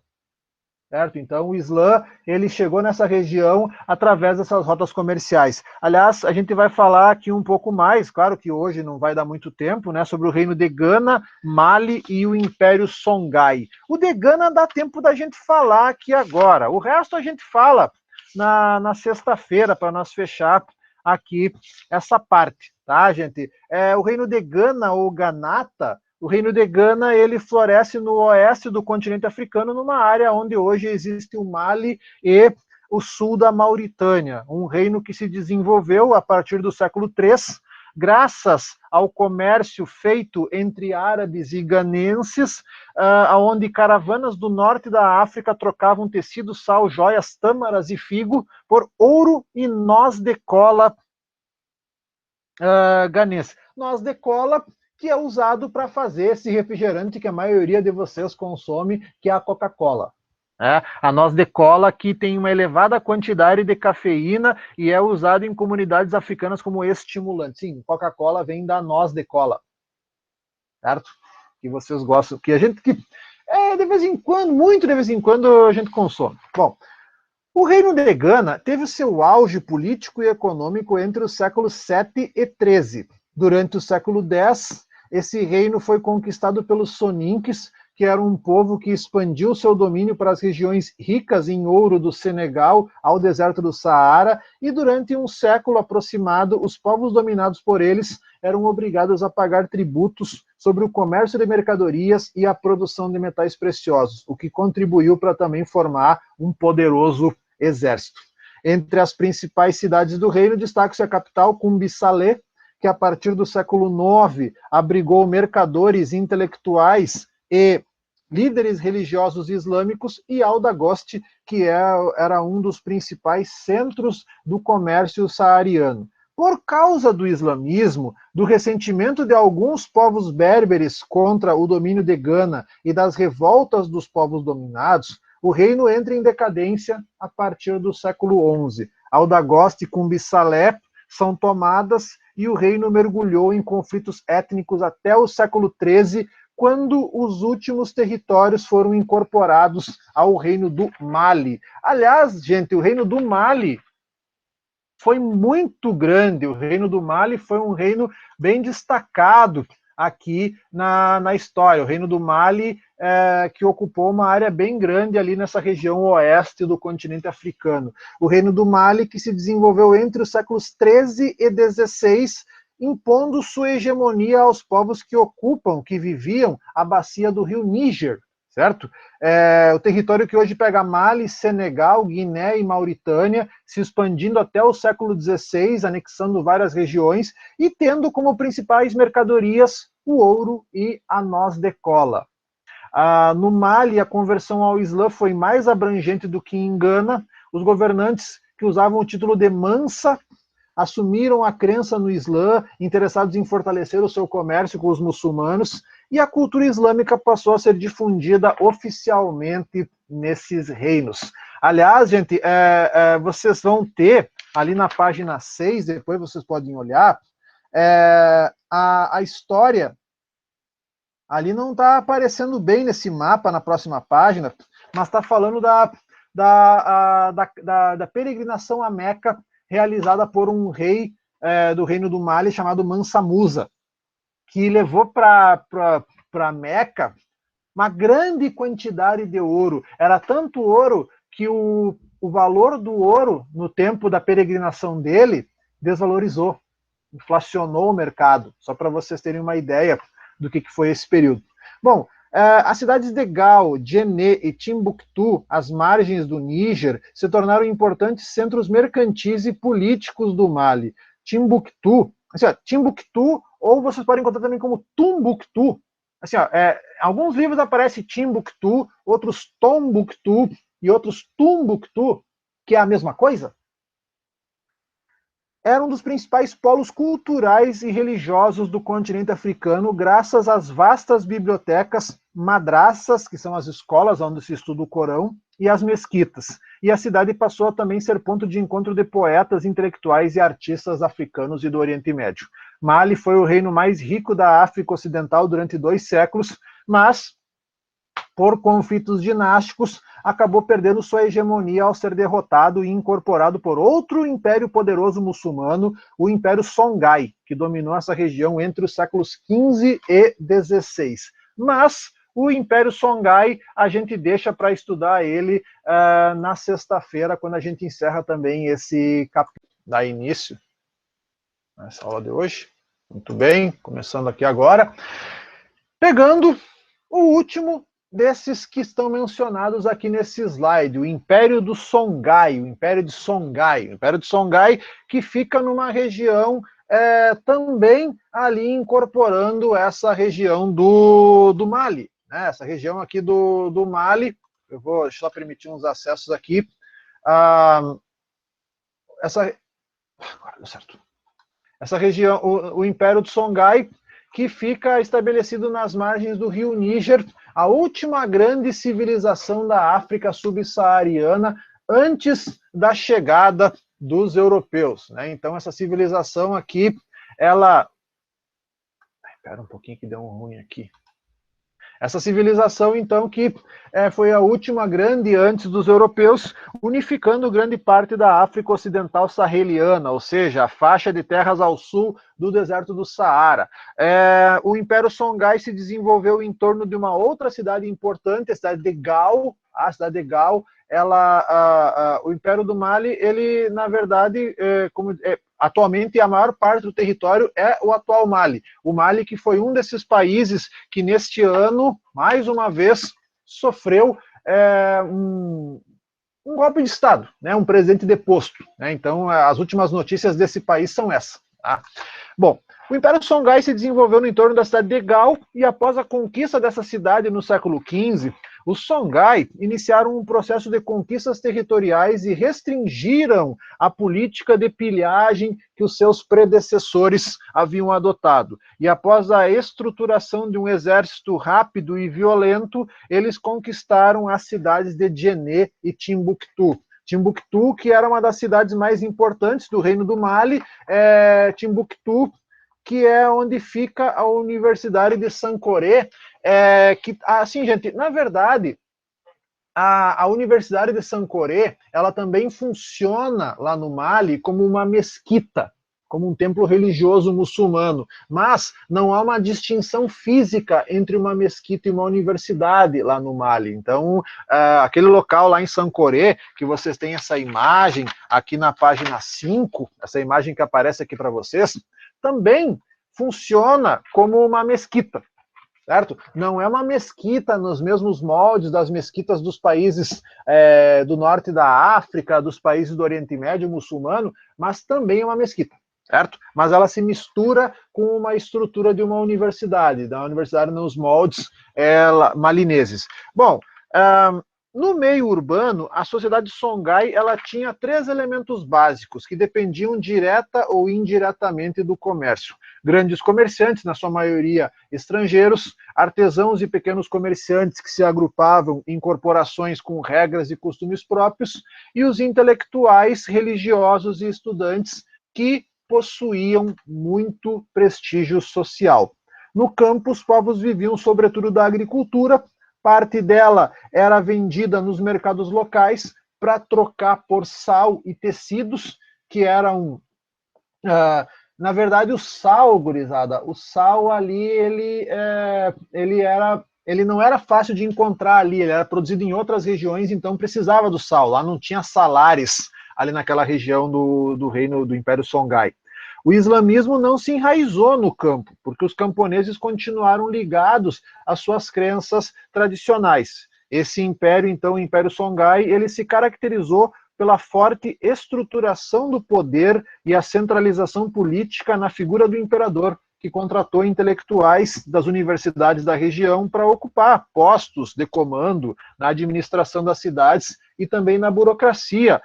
certo? Então, o Islã, ele chegou nessa região através dessas rotas comerciais. Aliás, a gente vai falar aqui um pouco mais, claro que hoje não vai dar muito tempo, né, sobre o reino de Gana, Mali e o Império Songhai. O de Gana dá tempo da gente falar aqui agora. O resto a gente fala na sexta-feira, para nós fechar aqui essa parte, tá, gente? O reino de Gana, ou Ganata, o reino de Gana, ele floresce no oeste do continente africano, numa área onde hoje existe o Mali e o sul da Mauritânia, um reino que se desenvolveu a partir do século III, graças ao comércio feito entre árabes e ganenses, onde caravanas do norte da África trocavam tecido, sal, joias, tâmaras e figo por ouro e noz de cola ganense. Noz de cola que é usado para fazer esse refrigerante que a maioria de vocês consome, que é a Coca-Cola. A noz de cola, que tem uma elevada quantidade de cafeína e é usado em comunidades africanas como estimulante. Sim, Coca-Cola vem da noz de cola, certo? Que vocês gostam, que a gente, de vez em quando, muito de vez em quando, a gente consome. Bom, o reino de Gana teve seu auge político e econômico entre os séculos 7 e 13. Durante o século X, esse reino foi conquistado pelos Soninques, que era um povo que expandiu seu domínio para as regiões ricas em ouro do Senegal ao deserto do Saara, e durante um século aproximado, os povos dominados por eles eram obrigados a pagar tributos sobre o comércio de mercadorias e a produção de metais preciosos, o que contribuiu para também formar um poderoso exército. Entre as principais cidades do reino, destaca-se a capital, Cumbi-Salé, que a partir do século IX abrigou mercadores, intelectuais e líderes religiosos islâmicos, e Aldagoste, que era um dos principais centros do comércio saariano. Por causa do islamismo, do ressentimento de alguns povos berberes contra o domínio de Gana e das revoltas dos povos dominados, o reino entra em decadência a partir do século XI. Aldagoste e Cumbi-Salé são tomadas e o reino mergulhou em conflitos étnicos até o século XIII, quando os últimos territórios foram incorporados ao reino do Mali. Aliás, gente, o reino do Mali foi muito grande. O reino do Mali foi um reino bem destacado aqui na história. O reino do Mali, que ocupou uma área bem grande ali nessa região oeste do continente africano. O reino do Mali, que se desenvolveu entre os séculos 13 e 16, impondo sua hegemonia aos povos que viviam a bacia do rio Níger, certo? O território que hoje pega Mali, Senegal, Guiné e Mauritânia, se expandindo até o século XVI, anexando várias regiões e tendo como principais mercadorias o ouro e a noz de cola. No Mali, a conversão ao Islã foi mais abrangente do que em Gana. Os governantes que usavam o título de Mansa assumiram a crença no Islã, interessados em fortalecer o seu comércio com os muçulmanos, e a cultura islâmica passou a ser difundida oficialmente nesses reinos. Aliás, gente, vocês vão ter ali na página 6, depois vocês podem olhar, a história ali não está aparecendo bem nesse mapa na próxima página, mas está falando da peregrinação a Meca, realizada por um rei do reino do Mali chamado Mansa Musa, que levou para Meca uma grande quantidade de ouro. Era tanto ouro que o valor do ouro no tempo da peregrinação dele desvalorizou, inflacionou o mercado, só para vocês terem uma ideia do que foi esse período. Bom, as cidades de Gao, Djenné e Timbuktu, às margens do Níger, se tornaram importantes centros mercantis e políticos do Mali. Timbuktu, Timbuktu, ou vocês podem encontrar também como Tumbuktu. Assim, alguns livros aparece Timbuktu, outros Tombuktu e outros Tumbuktu, que é a mesma coisa. Era um dos principais polos culturais e religiosos do continente africano, graças às vastas bibliotecas, madraças, que são as escolas onde se estuda o Corão, e as mesquitas. E a cidade passou a também ser ponto de encontro de poetas, intelectuais e artistas africanos e do Oriente Médio. Mali foi o reino mais rico da África Ocidental durante 2 séculos, mas por conflitos dinásticos, acabou perdendo sua hegemonia ao ser derrotado e incorporado por outro império poderoso muçulmano, o Império Songhai, que dominou essa região entre os séculos XV e XVI. Mas o Império Songhai a gente deixa para estudar ele na sexta-feira, quando a gente encerra também esse capítulo. Dá início nessa aula de hoje. Muito bem, começando aqui agora. Pegando o último desses que estão mencionados aqui nesse slide, o Império do Songhai, o Império de Songhai. O Império de Songhai que fica numa região também ali incorporando essa região do Mali, né? Essa região aqui do Mali, eu vou só permitir uns acessos aqui. Essa região, o Império de Songhai, que fica estabelecido nas margens do rio Níger, a última grande civilização da África subsaariana antes da chegada dos europeus, né? Então, essa civilização aqui, ela... Espera um pouquinho que deu um ruim aqui. Essa civilização, então, que foi a última grande antes dos europeus, unificando grande parte da África Ocidental Saheliana, ou seja, a faixa de terras ao sul do deserto do Saara. O Império Songhai se desenvolveu em torno de uma outra cidade importante, a cidade de Gao. A cidade de Gao, o Império do Mali, ele, na verdade, atualmente a maior parte do território é o atual Mali. O Mali que foi um desses países que neste ano, mais uma vez, sofreu um golpe de Estado, né? Um presidente deposto, né? Então, as últimas notícias desse país são essas. Tá? Bom, o Império Songhai se desenvolveu no entorno da cidade de Gao e após a conquista dessa cidade no século XV, os Songhai iniciaram um processo de conquistas territoriais e restringiram a política de pilhagem que os seus predecessores haviam adotado. E após a estruturação de um exército rápido e violento, eles conquistaram as cidades de Djenné e Timbuktu. Timbuktu, que era uma das cidades mais importantes do Reino do Mali, Timbuktu, que é onde fica a Universidade de Sankoré, que, assim, gente, na verdade, a Universidade de Sankoré, ela também funciona lá no Mali como uma mesquita, como um templo religioso muçulmano, mas não há uma distinção física entre uma mesquita e uma universidade lá no Mali. Então, aquele local lá em Sankoré, que vocês têm essa imagem aqui na página 5, essa imagem que aparece aqui para vocês, também funciona como uma mesquita, certo? Não é uma mesquita nos mesmos moldes das mesquitas dos países do norte da África, dos países do Oriente Médio muçulmano, mas também é uma mesquita, certo? Mas ela se mistura com uma estrutura de uma universidade, da universidade nos moldes malineses. Bom, no meio urbano, a sociedade Songhai ela tinha 3 elementos básicos que dependiam direta ou indiretamente do comércio. Grandes comerciantes, na sua maioria estrangeiros, artesãos e pequenos comerciantes que se agrupavam em corporações com regras e costumes próprios, e os intelectuais, religiosos e estudantes que possuíam muito prestígio social. No campo, os povos viviam sobretudo da agricultura. Parte dela era vendida nos mercados locais para trocar por sal e tecidos, que eram... na verdade, o sal, gurizada, o sal ali, ele não era fácil de encontrar ali, ele era produzido em outras regiões, então precisava do sal. Lá não tinha salares ali naquela região do reino do Império Songhai. O islamismo não se enraizou no campo, porque os camponeses continuaram ligados às suas crenças tradicionais. Esse império, então, o Império Songhai, ele se caracterizou pela forte estruturação do poder e a centralização política na figura do imperador, que contratou intelectuais das universidades da região para ocupar postos de comando na administração das cidades e também na burocracia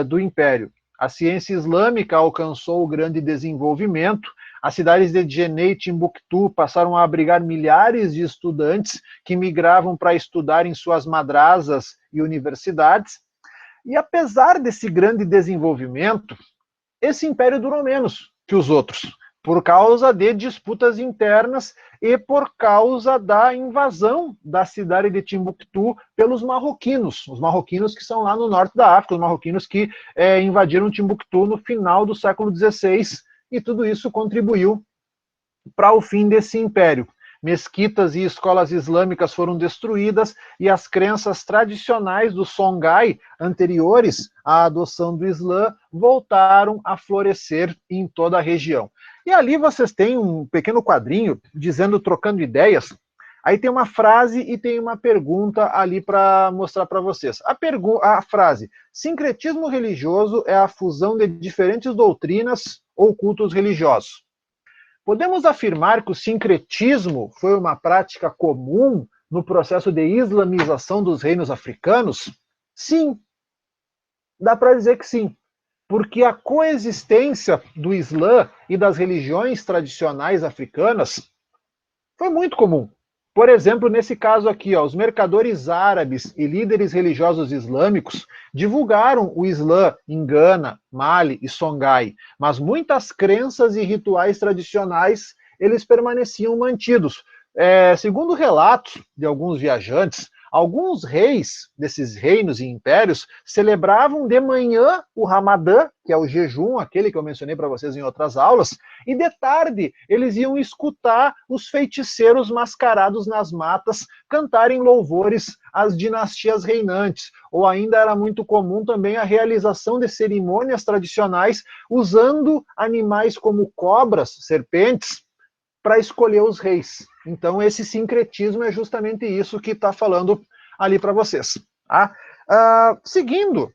do império. A ciência islâmica alcançou o grande desenvolvimento. As cidades de Djenné e Timbuktu passaram a abrigar milhares de estudantes que migravam para estudar em suas madrasas e universidades. E apesar desse grande desenvolvimento, esse império durou menos que os outros. por causa de disputas internas e por causa da invasão da cidade de Timbuktu pelos marroquinos, os marroquinos que são lá no norte da África, os marroquinos que invadiram Timbuktu no final do século XVI, e tudo isso contribuiu para o fim desse império. Mesquitas e escolas islâmicas foram destruídas e as crenças tradicionais dos Songhai, anteriores à adoção do Islã, voltaram a florescer em toda a região. E ali vocês têm um pequeno quadrinho dizendo, trocando ideias. Aí tem uma frase e tem uma pergunta ali para mostrar para vocês. A frase: sincretismo religioso é a fusão de diferentes doutrinas ou cultos religiosos. Podemos afirmar que o sincretismo foi uma prática comum no processo de islamização dos reinos africanos? Sim, dá para dizer que sim, porque a coexistência do Islã e das religiões tradicionais africanas foi muito comum. Por exemplo, nesse caso aqui, os mercadores árabes e líderes religiosos islâmicos divulgaram o Islã em Gana, Mali e Songhai, mas muitas crenças e rituais tradicionais eles permaneciam mantidos. Segundo relatos de alguns viajantes, alguns reis desses reinos e impérios celebravam de manhã o Ramadã, que é o jejum, aquele que eu mencionei para vocês em outras aulas, e de tarde eles iam escutar os feiticeiros mascarados nas matas cantarem louvores às dinastias reinantes. Ou ainda era muito comum também a realização de cerimônias tradicionais usando animais como cobras, serpentes, para escolher os reis. Então, esse sincretismo é justamente isso que está falando ali para vocês. Tá? Seguindo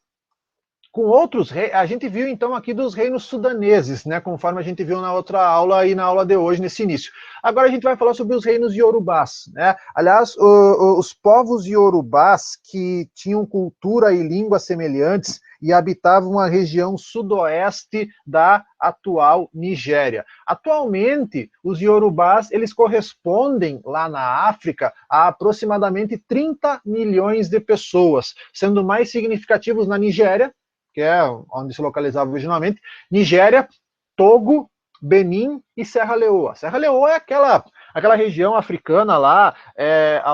com outros reis, a gente viu então aqui dos reinos sudaneses, né, conforme a gente viu na outra aula e na aula de hoje, nesse início. Agora a gente vai falar sobre os reinos iorubás. Né? Aliás, os povos iorubás que tinham cultura e língua semelhantes e habitavam a região sudoeste da atual Nigéria. Atualmente, os iorubás, eles correspondem lá na África a aproximadamente 30 milhões de pessoas, sendo mais significativos na Nigéria, que é onde se localizava originalmente, Nigéria, Togo, Benin e Serra Leoa. Serra Leoa é aquela região africana lá,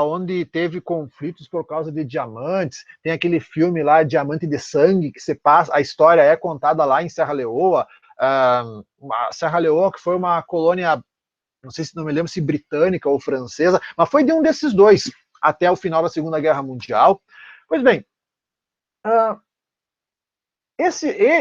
onde teve conflitos por causa de diamantes. Tem aquele filme lá, Diamante de Sangue, que se passa, a história é contada lá em Serra Leoa. Serra Leoa, que foi uma colônia, não me lembro se britânica ou francesa, mas foi de um desses dois, até o final da Segunda Guerra Mundial. Pois bem,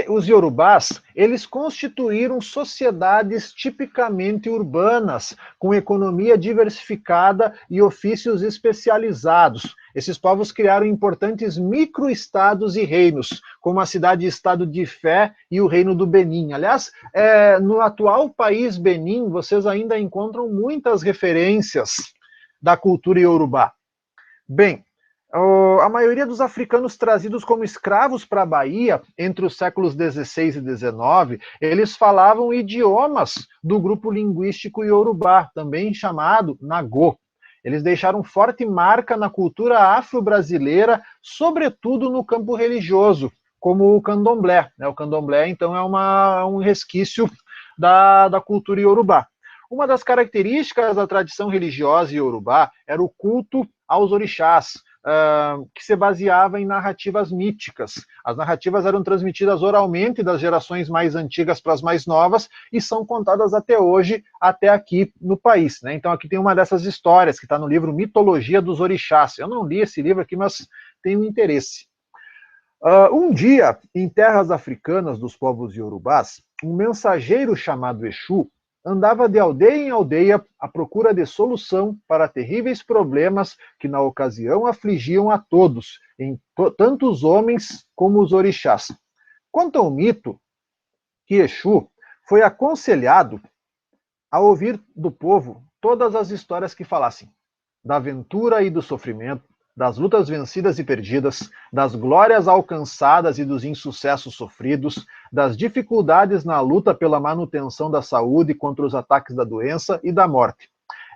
os iorubás, eles constituíram sociedades tipicamente urbanas, com economia diversificada e ofícios especializados. Esses povos criaram importantes microestados e reinos, como a cidade-estado de Ifé e o reino do Benin. Aliás, no atual país Benin, vocês ainda encontram muitas referências da cultura iorubá. Bem, a maioria dos africanos trazidos como escravos para a Bahia, entre os séculos XVI e XIX, eles falavam idiomas do grupo linguístico iorubá, também chamado Nagô. Eles deixaram forte marca na cultura afro-brasileira, sobretudo no campo religioso, como o candomblé. O candomblé, então, é um resquício da cultura iorubá. Uma das características da tradição religiosa iorubá era o culto aos orixás, que se baseava em narrativas míticas. As narrativas eram transmitidas oralmente das gerações mais antigas para as mais novas e são contadas até hoje, até aqui no país. Né? Então aqui tem uma dessas histórias que está no livro Mitologia dos Orixás. Eu não li esse livro aqui, mas tenho interesse. Um dia, em terras africanas dos povos iorubás, um mensageiro chamado Exu andava de aldeia em aldeia à procura de solução para terríveis problemas que na ocasião afligiam a todos, tanto os homens como os orixás. Quanto ao mito, que Exu foi aconselhado a ouvir do povo todas as histórias que falassem da aventura e do sofrimento, das lutas vencidas e perdidas, das glórias alcançadas e dos insucessos sofridos, das dificuldades na luta pela manutenção da saúde contra os ataques da doença e da morte.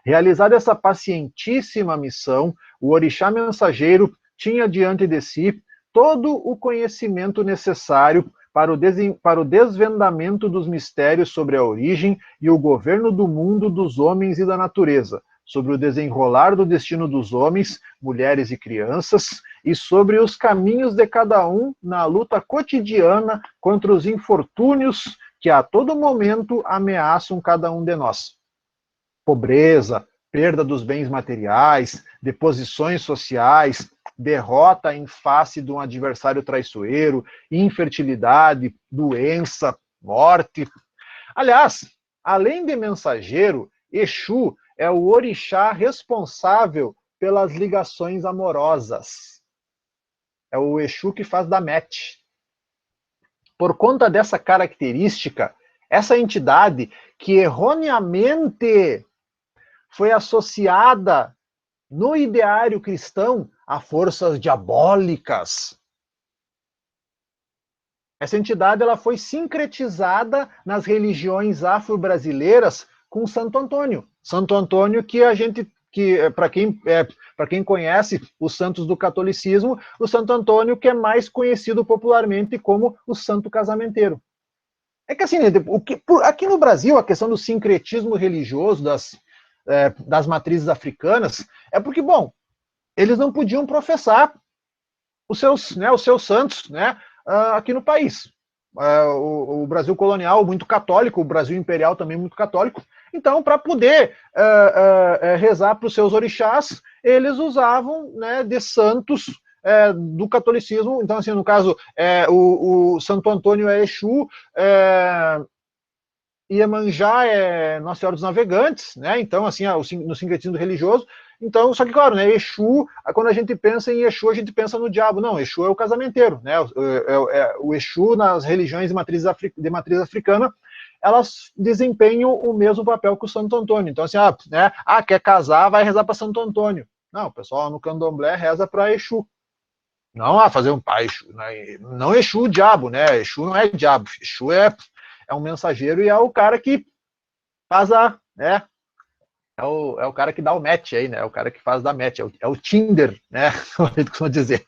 Realizada essa pacientíssima missão, o orixá mensageiro tinha diante de si todo o conhecimento necessário para o desvendamento dos mistérios sobre a origem e o governo do mundo, dos homens e da natureza, sobre o desenrolar do destino dos homens, mulheres e crianças, e sobre os caminhos de cada um na luta cotidiana contra os infortúnios que a todo momento ameaçam cada um de nós. Pobreza, perda dos bens materiais, deposições sociais, derrota em face de um adversário traiçoeiro, infertilidade, doença, morte. Aliás, além de mensageiro, Exu é o orixá responsável pelas ligações amorosas. É o Exu que faz da match. Por conta dessa característica, essa entidade que erroneamente foi associada no ideário cristão a forças diabólicas. Essa entidade ela foi sincretizada nas religiões afro-brasileiras com Santo Antônio. Santo Antônio para quem conhece os santos do catolicismo, o Santo Antônio que é mais conhecido popularmente como o Santo Casamenteiro. É que assim, aqui no Brasil, a questão do sincretismo religioso das matrizes africanas é porque, bom, eles não podiam professar os seus santos, né, aqui no país. O Brasil colonial muito católico, o Brasil imperial também muito católico. Então, para poder rezar para os seus orixás, eles usavam, né, de santos do catolicismo. Então, assim, no caso, o Santo Antônio é Exu, Iemanjá é Nossa Senhora dos Navegantes, né? Então, assim, no sincretismo religioso. Então, só que, claro, né, Exu, quando a gente pensa em Exu, a gente pensa no diabo. Não, Exu é o casamenteiro, né? O Exu, nas religiões de matriz africana, elas desempenham o mesmo papel que o Santo Antônio. Então, assim, quer casar, vai rezar para Santo Antônio. Não, o pessoal no candomblé reza para Exu. Não, fazer um pai, Exu. Não Exu o diabo, né? Exu não é diabo. Exu é um mensageiro e é o cara que faz né? É o cara que dá o match aí, né? É o cara que faz da match, é o Tinder, né? Como a gente costuma dizer.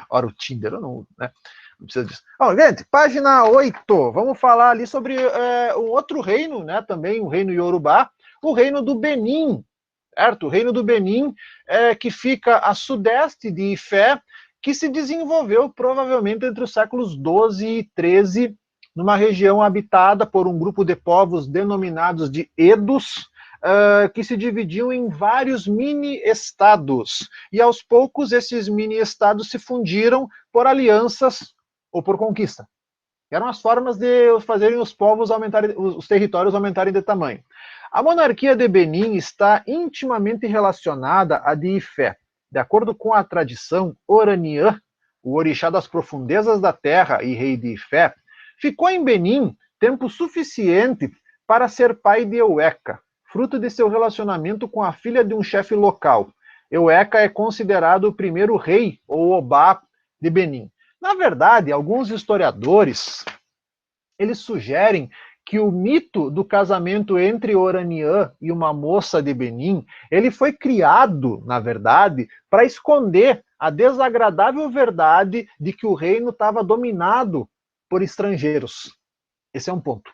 Ora, o Tinder, eu não, né? Não precisa disso. Bom, gente, página 8. Vamos falar ali sobre um outro reino, né? Também o reino Yorubá, o reino do Benin, certo? O reino do Benin, que fica a sudeste de Ifé, que se desenvolveu provavelmente entre os séculos 12 e 13, numa região habitada por um grupo de povos denominados de Edos, que se dividiam em vários mini-estados. E aos poucos esses mini-estados se fundiram por alianças ou por conquista. Eram as formas de fazerem os povos aumentarem, os territórios aumentarem de tamanho. A monarquia de Benin está intimamente relacionada à de Ifé. De acordo com a tradição Oraniã, o orixá das profundezas da terra e rei de Ifé, ficou em Benin tempo suficiente para ser pai de Eueca, fruto de seu relacionamento com a filha de um chefe local. Eueca é considerado o primeiro rei, ou Obá, de Benin. Na verdade, alguns historiadores, eles sugerem que o mito do casamento entre Oraniã e uma moça de Benin, ele foi criado, na verdade, para esconder a desagradável verdade de que o reino estava dominado por estrangeiros. Esse é um ponto.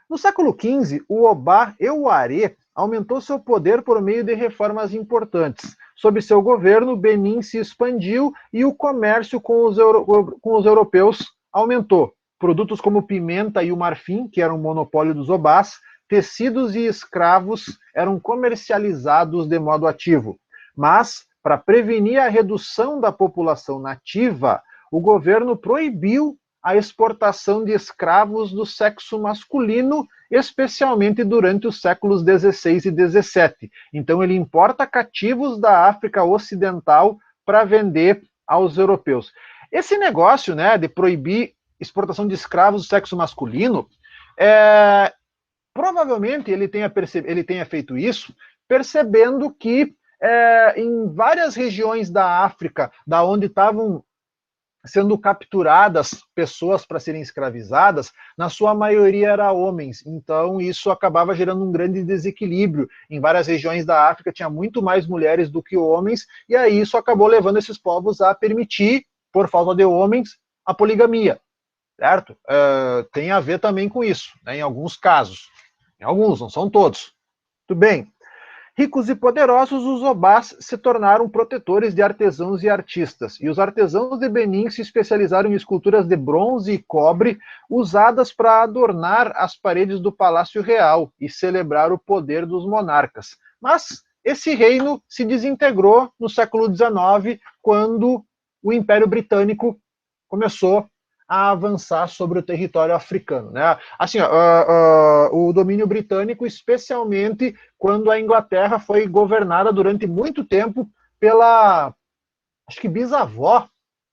No século XV, o Obá Euaré aumentou seu poder por meio de reformas importantes. Sob seu governo, Benin se expandiu e o comércio com os europeus aumentou. Produtos como pimenta e o marfim, que eram um monopólio dos Obás, tecidos e escravos eram comercializados de modo ativo. Mas, para prevenir a redução da população nativa, o governo proibiu a exportação de escravos do sexo masculino, especialmente durante os séculos XVI e XVII. Então ele importa cativos da África Ocidental para vender aos europeus. Esse negócio, né, de proibir exportação de escravos do sexo masculino, provavelmente ele tenha feito isso percebendo que em várias regiões da África, da onde estavam sendo capturadas pessoas para serem escravizadas, na sua maioria eram homens. Então, isso acabava gerando um grande desequilíbrio. Em várias regiões da África tinha muito mais mulheres do que homens, e aí isso acabou levando esses povos a permitir, por falta de homens, a poligamia. certo? Tem a ver também com isso, né, em alguns casos. Em alguns, não são todos. Muito bem. Ricos e poderosos, os obás se tornaram protetores de artesãos e artistas, e os artesãos de Benin se especializaram em esculturas de bronze e cobre, usadas para adornar as paredes do Palácio Real e celebrar o poder dos monarcas. Mas esse reino se desintegrou no século XIX, quando o Império Britânico começou a avançar sobre o território africano, né? Assim, o domínio britânico, especialmente quando a Inglaterra foi governada durante muito tempo pela, acho que bisavó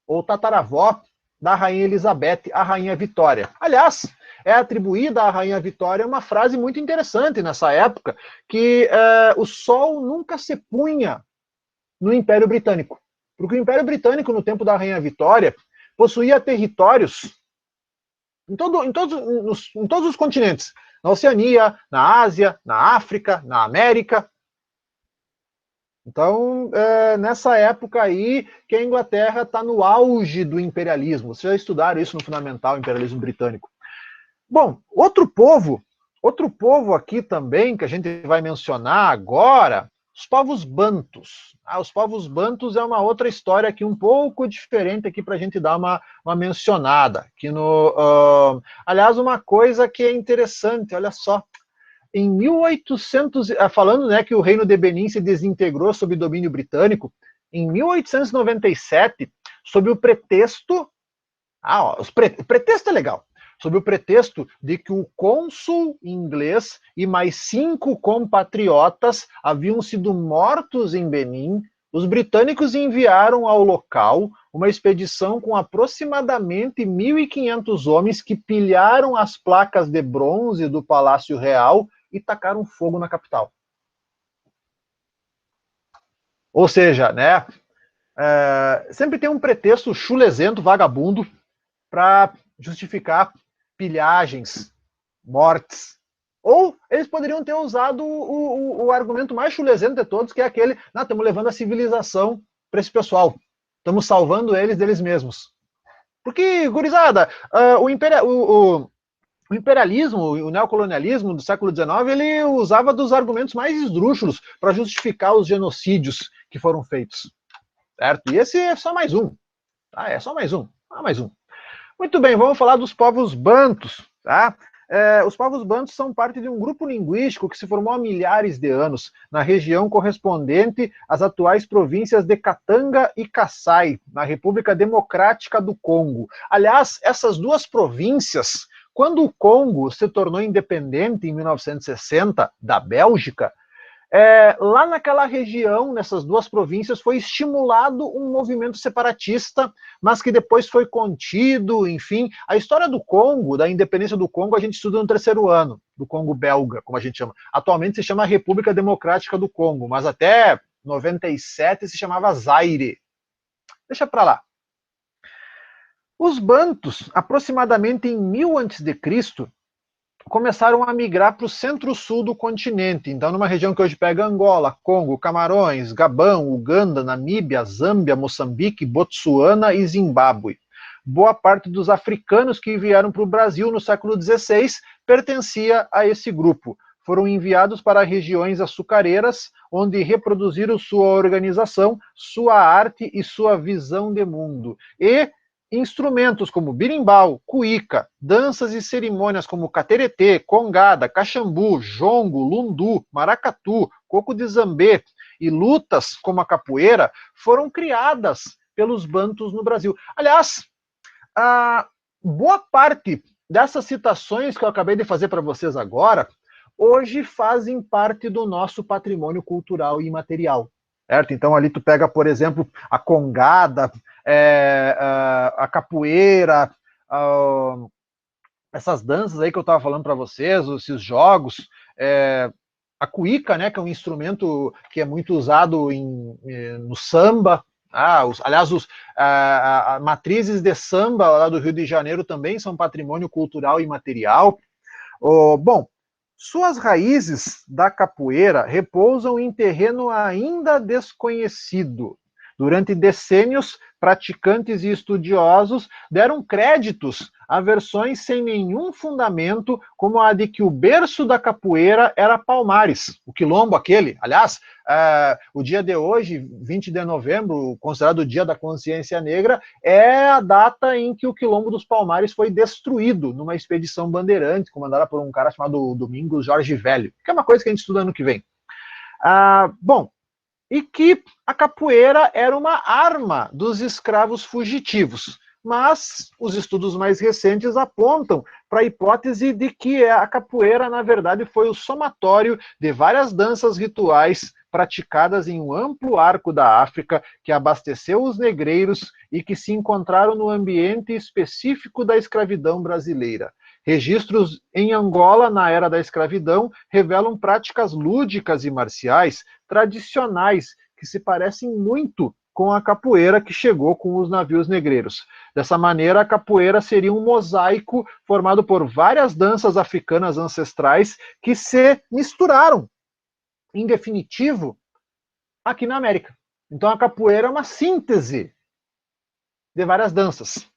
ou tataravó da Rainha Elizabeth, a Rainha Vitória. Aliás, é atribuída à Rainha Vitória uma frase muito interessante nessa época, que o sol nunca se punha no Império Britânico. Porque o Império Britânico, no tempo da Rainha Vitória, possuía territórios em todos os continentes. Na Oceania, na Ásia, na África, na América. Então, nessa época aí, que a Inglaterra está no auge do imperialismo. Vocês já estudaram isso no Fundamental, imperialismo britânico. Bom, outro povo aqui também, que a gente vai mencionar agora, os povos bantus. Os povos bantus é uma outra história aqui um pouco diferente aqui para a gente dar uma mencionada. Aqui aliás, uma coisa que é interessante, olha só. Em 1800, falando, né, que o reino de Benin se desintegrou sob domínio britânico, em 1897, sob o pretexto... o pretexto é legal. Sob o pretexto de que o cônsul inglês e mais 5 compatriotas haviam sido mortos em Benin, os britânicos enviaram ao local uma expedição com aproximadamente 1.500 homens que pilharam as placas de bronze do Palácio Real e tacaram fogo na capital. Ou seja, né, sempre tem um pretexto chulesento, vagabundo, para justificar pilhagens, mortes. Ou eles poderiam ter usado o argumento mais chulesento de todos, que é aquele, estamos levando a civilização para esse pessoal. Estamos salvando eles deles mesmos. Porque, gurizada, o imperialismo, o neocolonialismo do século XIX, ele usava dos argumentos mais esdrúxulos para justificar os genocídios que foram feitos. Certo? E esse é só mais um. Tá? É só mais um. Mais um. Muito bem, vamos falar dos povos bantus. Tá? Os povos bantus são parte de um grupo linguístico que se formou há milhares de anos, na região correspondente às atuais províncias de Katanga e Kassai, na República Democrática do Congo. Aliás, essas duas províncias, quando o Congo se tornou independente em 1960 da Bélgica, lá naquela região, nessas duas províncias, foi estimulado um movimento separatista, mas que depois foi contido, enfim. A história do Congo, da independência do Congo, a gente estuda no 3º ano, do Congo belga, como a gente chama. Atualmente se chama República Democrática do Congo, mas até 97 se chamava Zaire. Deixa para lá. Os bantus, aproximadamente em 1000 a.C., começaram a migrar para o centro-sul do continente. Então, numa região que hoje pega Angola, Congo, Camarões, Gabão, Uganda, Namíbia, Zâmbia, Moçambique, Botsuana e Zimbábue. Boa parte dos africanos que vieram para o Brasil no século XVI pertencia a esse grupo. Foram enviados para regiões açucareiras, onde reproduziram sua organização, sua arte e sua visão de mundo. E instrumentos como birimbau, cuíca, danças e cerimônias como cateretê, congada, caxambu, jongo, lundu, maracatu, coco de zambê e lutas como a capoeira foram criadas pelos bantus no Brasil. Aliás, a boa parte dessas citações que eu acabei de fazer para vocês agora, hoje fazem parte do nosso patrimônio cultural e imaterial. Certo? Então ali tu pega, por exemplo, a congada, a capoeira, essas danças aí que eu estava falando para vocês, esses jogos, a cuíca, né, que é um instrumento que é muito usado no samba. Aliás, matrizes de samba lá do Rio de Janeiro também são patrimônio cultural e imaterial. Bom, suas raízes da capoeira repousam em terreno ainda desconhecido. Durante decênios, praticantes e estudiosos deram créditos a versões sem nenhum fundamento, como a de que o berço da capoeira era Palmares, o quilombo aquele. Aliás, o dia de hoje, 20 de novembro, considerado o Dia da Consciência Negra, é a data em que o quilombo dos Palmares foi destruído numa expedição bandeirante, comandada por um cara chamado Domingos Jorge Velho, que é uma coisa que a gente estuda ano que vem. Bom, e que a capoeira era uma arma dos escravos fugitivos. Mas os estudos mais recentes apontam para a hipótese de que a capoeira, na verdade, foi o somatório de várias danças rituais praticadas em um amplo arco da África que abasteceu os negreiros e que se encontraram no ambiente específico da escravidão brasileira. Registros em Angola, na era da escravidão, revelam práticas lúdicas e marciais tradicionais que se parecem muito com a capoeira que chegou com os navios negreiros. Dessa maneira, a capoeira seria um mosaico formado por várias danças africanas ancestrais que se misturaram, em definitivo, aqui na América. Então a capoeira é uma síntese de várias danças.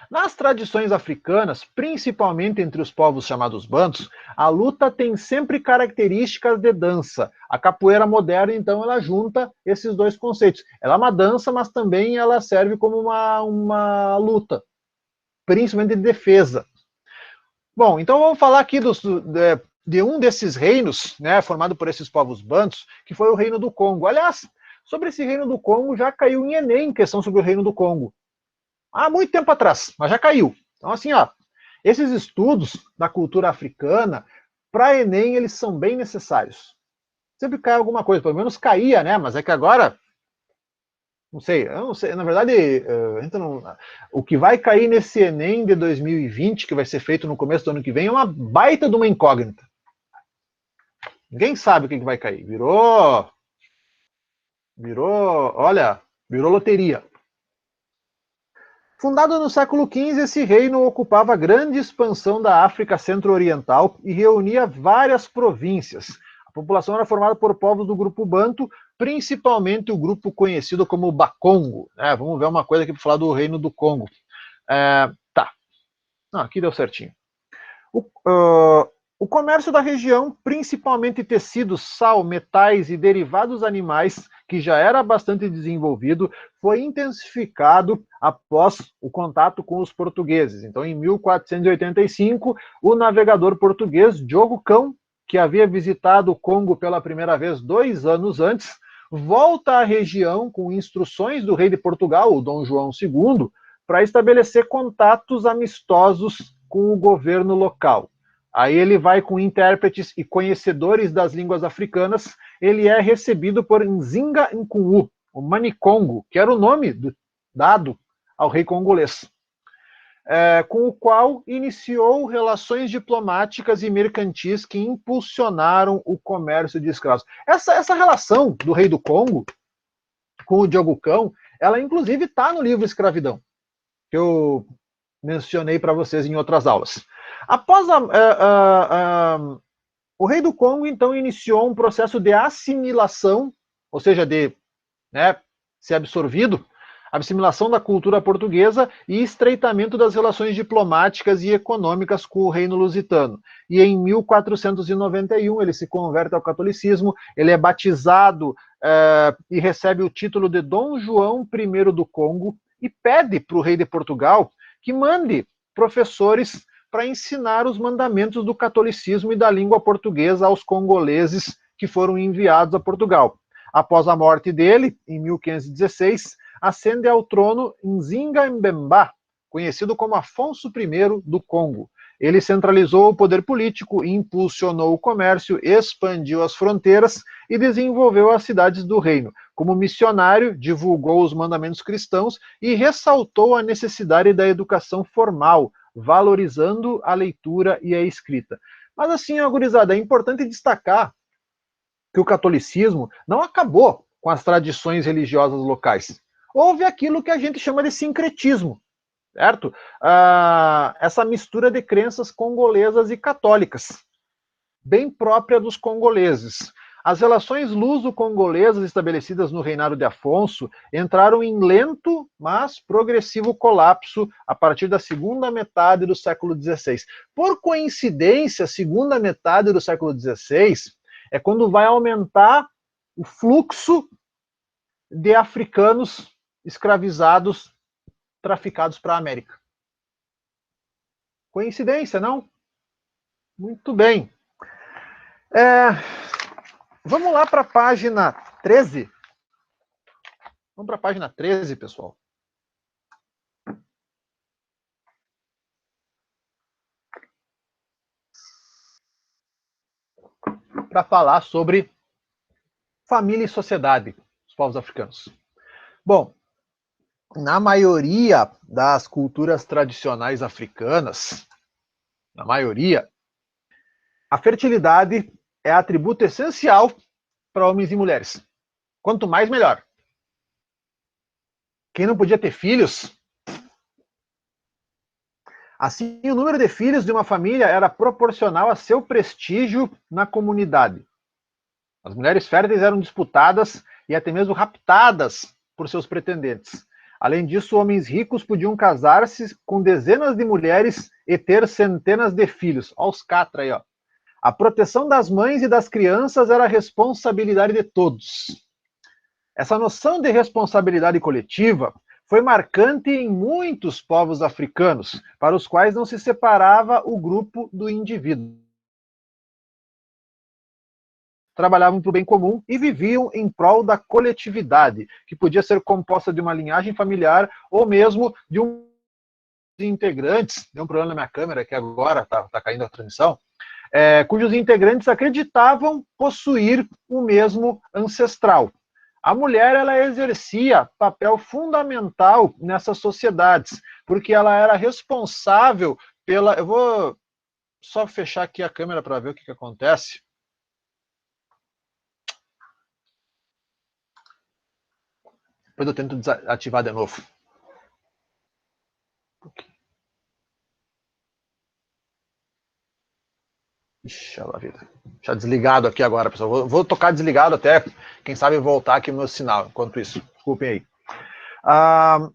Nas tradições africanas, principalmente entre os povos chamados bantus, a luta tem sempre características de dança. A capoeira moderna, então, ela junta esses dois conceitos. Ela é uma dança, mas também ela serve como uma luta, principalmente de defesa. Bom, então vamos falar aqui de um desses reinos, né, formado por esses povos bantus, que foi o Reino do Congo. Aliás, sobre esse Reino do Congo já caiu em Enem questão sobre o Reino do Congo. Há muito tempo atrás, mas já caiu. Então, assim, esses estudos da cultura africana, para Enem, eles são bem necessários. Sempre cai alguma coisa, pelo menos caía, né? Mas é que agora, eu não sei, na verdade, o que vai cair nesse Enem de 2020, que vai ser feito no começo do ano que vem, é uma baita de uma incógnita. Ninguém sabe o que vai cair. Virou loteria. Fundado no século XV, esse reino ocupava grande expansão da África Centro-Oriental e reunia várias províncias. A população era formada por povos do grupo Banto, principalmente o grupo conhecido como Bakongo. Vamos ver uma coisa aqui para falar do Reino do Congo. Tá. Aqui deu certinho. O comércio da região, principalmente tecidos, sal, metais e derivados animais, que já era bastante desenvolvido, foi intensificado após o contato com os portugueses. Então, em 1485, o navegador português Diogo Cão, que havia visitado o Congo pela primeira vez 2 anos antes, volta à região com instruções do rei de Portugal, o Dom João II, para estabelecer contatos amistosos com o governo local. Aí ele vai com intérpretes e conhecedores das línguas africanas, ele é recebido por Nzinga Nkunwu, o Manicongo, que era o nome dado ao rei congolês, com o qual iniciou relações diplomáticas e mercantis que impulsionaram o comércio de escravos. Essa relação do rei do Congo com o Diogo Cão, ela inclusive está no livro Escravidão, que eu mencionei para vocês em outras aulas. Após o rei do Congo, então, iniciou um processo de assimilação, ou seja, de ser absorvido, assimilação da cultura portuguesa e estreitamento das relações diplomáticas e econômicas com o reino lusitano. E em 1491 ele se converte ao catolicismo, ele é batizado e recebe o título de Dom João I do Congo e pede para o rei de Portugal que mande professores para ensinar os mandamentos do catolicismo e da língua portuguesa aos congoleses que foram enviados a Portugal. Após a morte dele, em 1516, ascende ao trono Nzinga Mbemba, conhecido como Afonso I do Congo. Ele centralizou o poder político, impulsionou o comércio, expandiu as fronteiras e desenvolveu as cidades do reino. Como missionário, divulgou os mandamentos cristãos e ressaltou a necessidade da educação formal, valorizando a leitura e a escrita. Mas assim, gurizada, é importante destacar que o catolicismo não acabou com as tradições religiosas locais. Houve aquilo que a gente chama de sincretismo, certo? Essa mistura de crenças congolesas e católicas, bem própria dos congoleses. As relações luso-congolesas estabelecidas no reinado de Afonso entraram em lento, mas progressivo colapso a partir da segunda metade do século XVI. Por coincidência, a segunda metade do século XVI é quando vai aumentar o fluxo de africanos escravizados, traficados para a América. Coincidência, não? Muito bem. Vamos lá para a página 13. Vamos para a página 13, pessoal. Para falar sobre família e sociedade dos povos africanos. Bom, na maioria das culturas tradicionais africanas, na maioria, a fertilidade é atributo essencial para homens e mulheres. Quanto mais, melhor. Quem não podia ter filhos, assim, o número de filhos de uma família era proporcional a seu prestígio na comunidade. As mulheres férteis eram disputadas e até mesmo raptadas por seus pretendentes. Além disso, homens ricos podiam casar-se com dezenas de mulheres e ter centenas de filhos. Olha os catra aí, ó. A proteção das mães e das crianças era a responsabilidade de todos. Essa noção de responsabilidade coletiva foi marcante em muitos povos africanos, para os quais não se separava o grupo do indivíduo. Trabalhavam para o bem comum e viviam em prol da coletividade, que podia ser composta de uma linhagem familiar ou mesmo de um integrantes. Deu um problema na minha câmera aqui agora, tá caindo a transmissão. Cujos integrantes acreditavam possuir o mesmo ancestral. A mulher, ela exercia papel fundamental nessas sociedades, porque ela era responsável pela... Eu vou só fechar aqui a câmera para ver o que acontece. Depois eu tento desativar de novo. Ixi, a vida. Deixa desligado aqui agora, pessoal. Vou tocar desligado até, quem sabe, voltar aqui o meu sinal. Enquanto isso, desculpem aí. A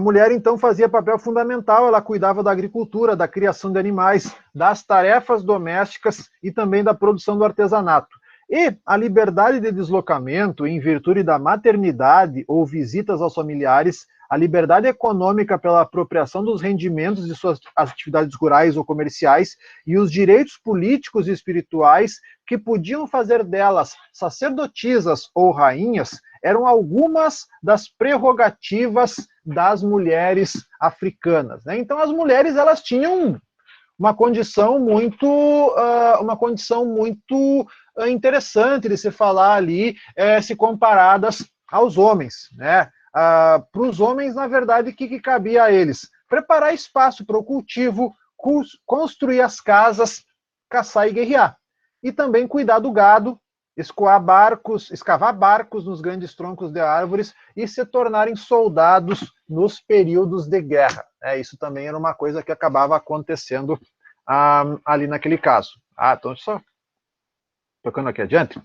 mulher, então, fazia papel fundamental. Ela cuidava da agricultura, da criação de animais, das tarefas domésticas e também da produção do artesanato. E a liberdade de deslocamento, em virtude da maternidade ou visitas aos familiares, a liberdade econômica pela apropriação dos rendimentos de suas atividades rurais ou comerciais e os direitos políticos e espirituais que podiam fazer delas sacerdotisas ou rainhas eram algumas das prerrogativas das mulheres africanas, né? Então as mulheres, elas tinham uma condição muito interessante de se falar ali, se comparadas aos homens, né? Para os homens, na verdade, o que cabia a eles? Preparar espaço para o cultivo, construir as casas, caçar e guerrear. E também cuidar do gado, escavar barcos nos grandes troncos de árvores e se tornarem soldados nos períodos de guerra. Isso também era uma coisa que acabava acontecendo ali naquele caso. Então só tocando aqui adiante.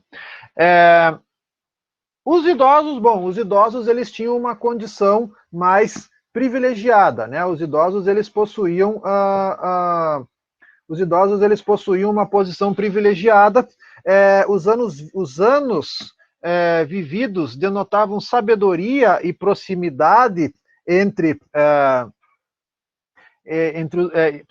Os idosos, eles tinham uma condição mais privilegiada, né? Os idosos, eles possuíam uma posição privilegiada. Os anos vividos denotavam sabedoria e proximidade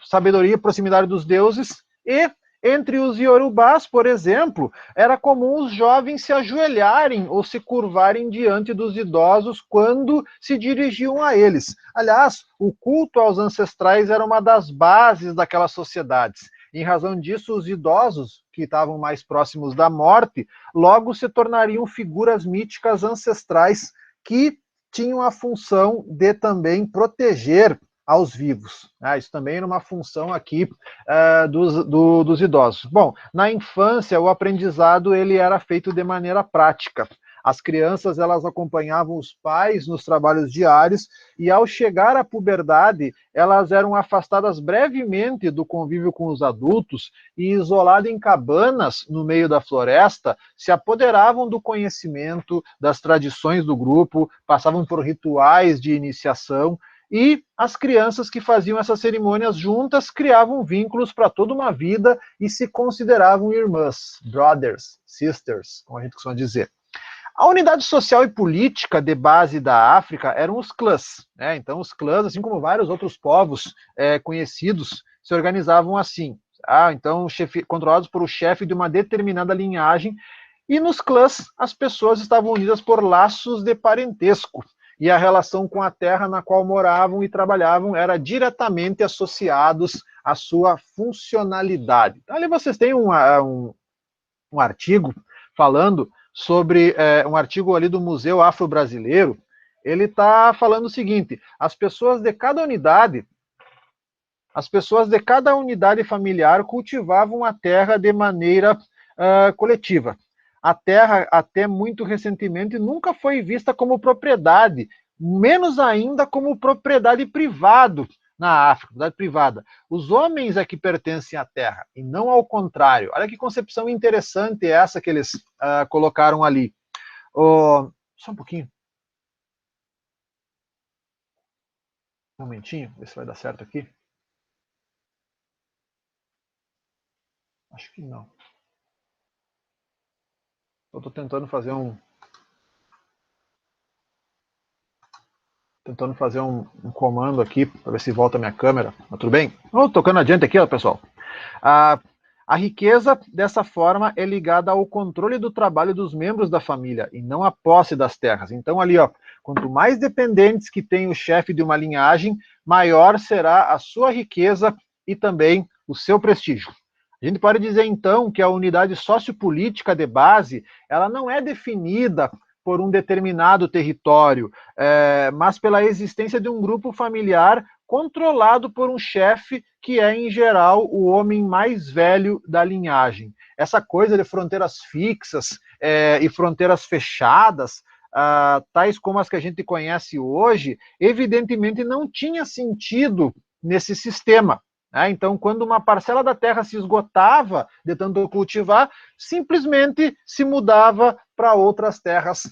sabedoria e proximidade dos deuses, e entre os iorubás, por exemplo, era comum os jovens se ajoelharem ou se curvarem diante dos idosos quando se dirigiam a eles. Aliás, o culto aos ancestrais era uma das bases daquelas sociedades. Em razão disso, os idosos, que estavam mais próximos da morte, logo se tornariam figuras míticas ancestrais que tinham a função de também proteger aos vivos. Isso também era uma função aqui dos idosos. Bom, na infância, o aprendizado ele era feito de maneira prática. As crianças, elas acompanhavam os pais nos trabalhos diários e, ao chegar à puberdade, elas eram afastadas brevemente do convívio com os adultos e, isoladas em cabanas no meio da floresta, se apoderavam do conhecimento, das tradições do grupo, passavam por rituais de iniciação, e as crianças que faziam essas cerimônias juntas criavam vínculos para toda uma vida e se consideravam irmãs, brothers, sisters, como a gente costuma dizer. A unidade social e política de base da África eram os clãs, né? Então, os clãs, assim como vários outros povos conhecidos, se organizavam assim. Então, controlados por o chefe de uma determinada linhagem, e nos clãs as pessoas estavam unidas por laços de parentesco, e a relação com a terra na qual moravam e trabalhavam era diretamente associados à sua funcionalidade. Então, ali vocês têm um artigo falando sobre um artigo ali do Museu Afro-Brasileiro. Ele está falando o seguinte: as pessoas de cada unidade familiar cultivavam a terra de maneira coletiva. A terra, até muito recentemente, nunca foi vista como propriedade, menos ainda como propriedade privada na África, propriedade privada. Os homens é que pertencem à terra, e não ao contrário. Olha que concepção interessante essa que eles colocaram ali. Só um pouquinho. Um momentinho, ver se vai dar certo aqui. Acho que não. Eu estou tentando fazer um comando aqui, para ver se volta a minha câmera. Mas tudo bem? Tocando adiante aqui, ó, pessoal. A riqueza, dessa forma, é ligada ao controle do trabalho dos membros da família, e não à posse das terras. Então, ali, ó, quanto mais dependentes que tem o chefe de uma linhagem, maior será a sua riqueza e também o seu prestígio. A gente pode dizer, então, que a unidade sociopolítica de base, ela não é definida por um determinado território, mas pela existência de um grupo familiar controlado por um chefe que é, em geral, o homem mais velho da linhagem. Essa coisa de fronteiras fixas e fronteiras fechadas, tais como as que a gente conhece hoje, evidentemente não tinha sentido nesse sistema. Então, quando uma parcela da terra se esgotava de tanto cultivar, simplesmente se mudava para outras terras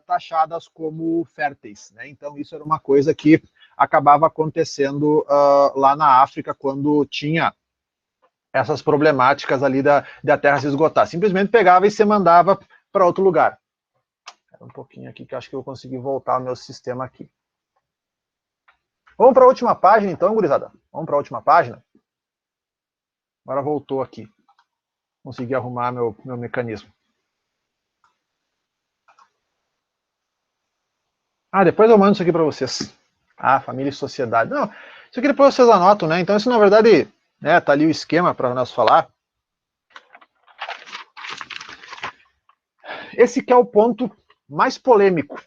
taxadas como férteis. Então, isso era uma coisa que acabava acontecendo lá na África, quando tinha essas problemáticas ali da terra se esgotar. Simplesmente pegava e se mandava para outro lugar. Um pouquinho aqui, que eu acho que eu vou conseguir voltar ao meu sistema aqui. Vamos para a última página, então, gurizada. Vamos para a última página. Agora voltou aqui. Consegui arrumar meu mecanismo. Depois eu mando isso aqui para vocês. Família e sociedade. Não, isso aqui depois vocês anotam, né? Então, isso, na verdade, tá ali o esquema para nós falar. Esse que é o ponto mais polêmico.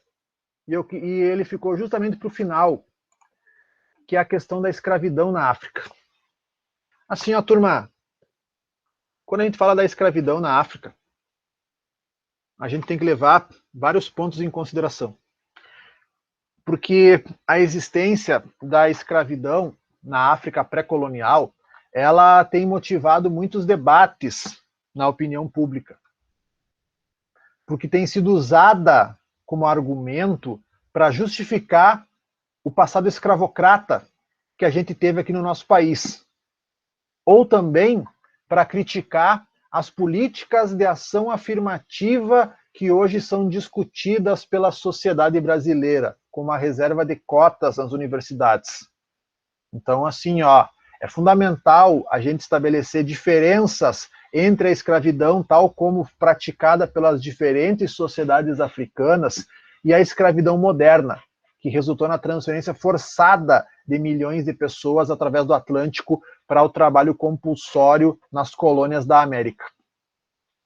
E ele ficou justamente para o final, que é a questão da escravidão na África. Assim, ó, turma, quando a gente fala da escravidão na África, a gente tem que levar vários pontos em consideração. Porque a existência da escravidão na África pré-colonial, ela tem motivado muitos debates na opinião pública. Porque tem sido usada como argumento para justificar o passado escravocrata que a gente teve aqui no nosso país. Ou também para criticar as políticas de ação afirmativa que hoje são discutidas pela sociedade brasileira, como a reserva de cotas nas universidades. Então, assim, ó, é fundamental a gente estabelecer diferenças entre a escravidão, tal como praticada pelas diferentes sociedades africanas, e a escravidão moderna, que resultou na transferência forçada de milhões de pessoas através do Atlântico para o trabalho compulsório nas colônias da América.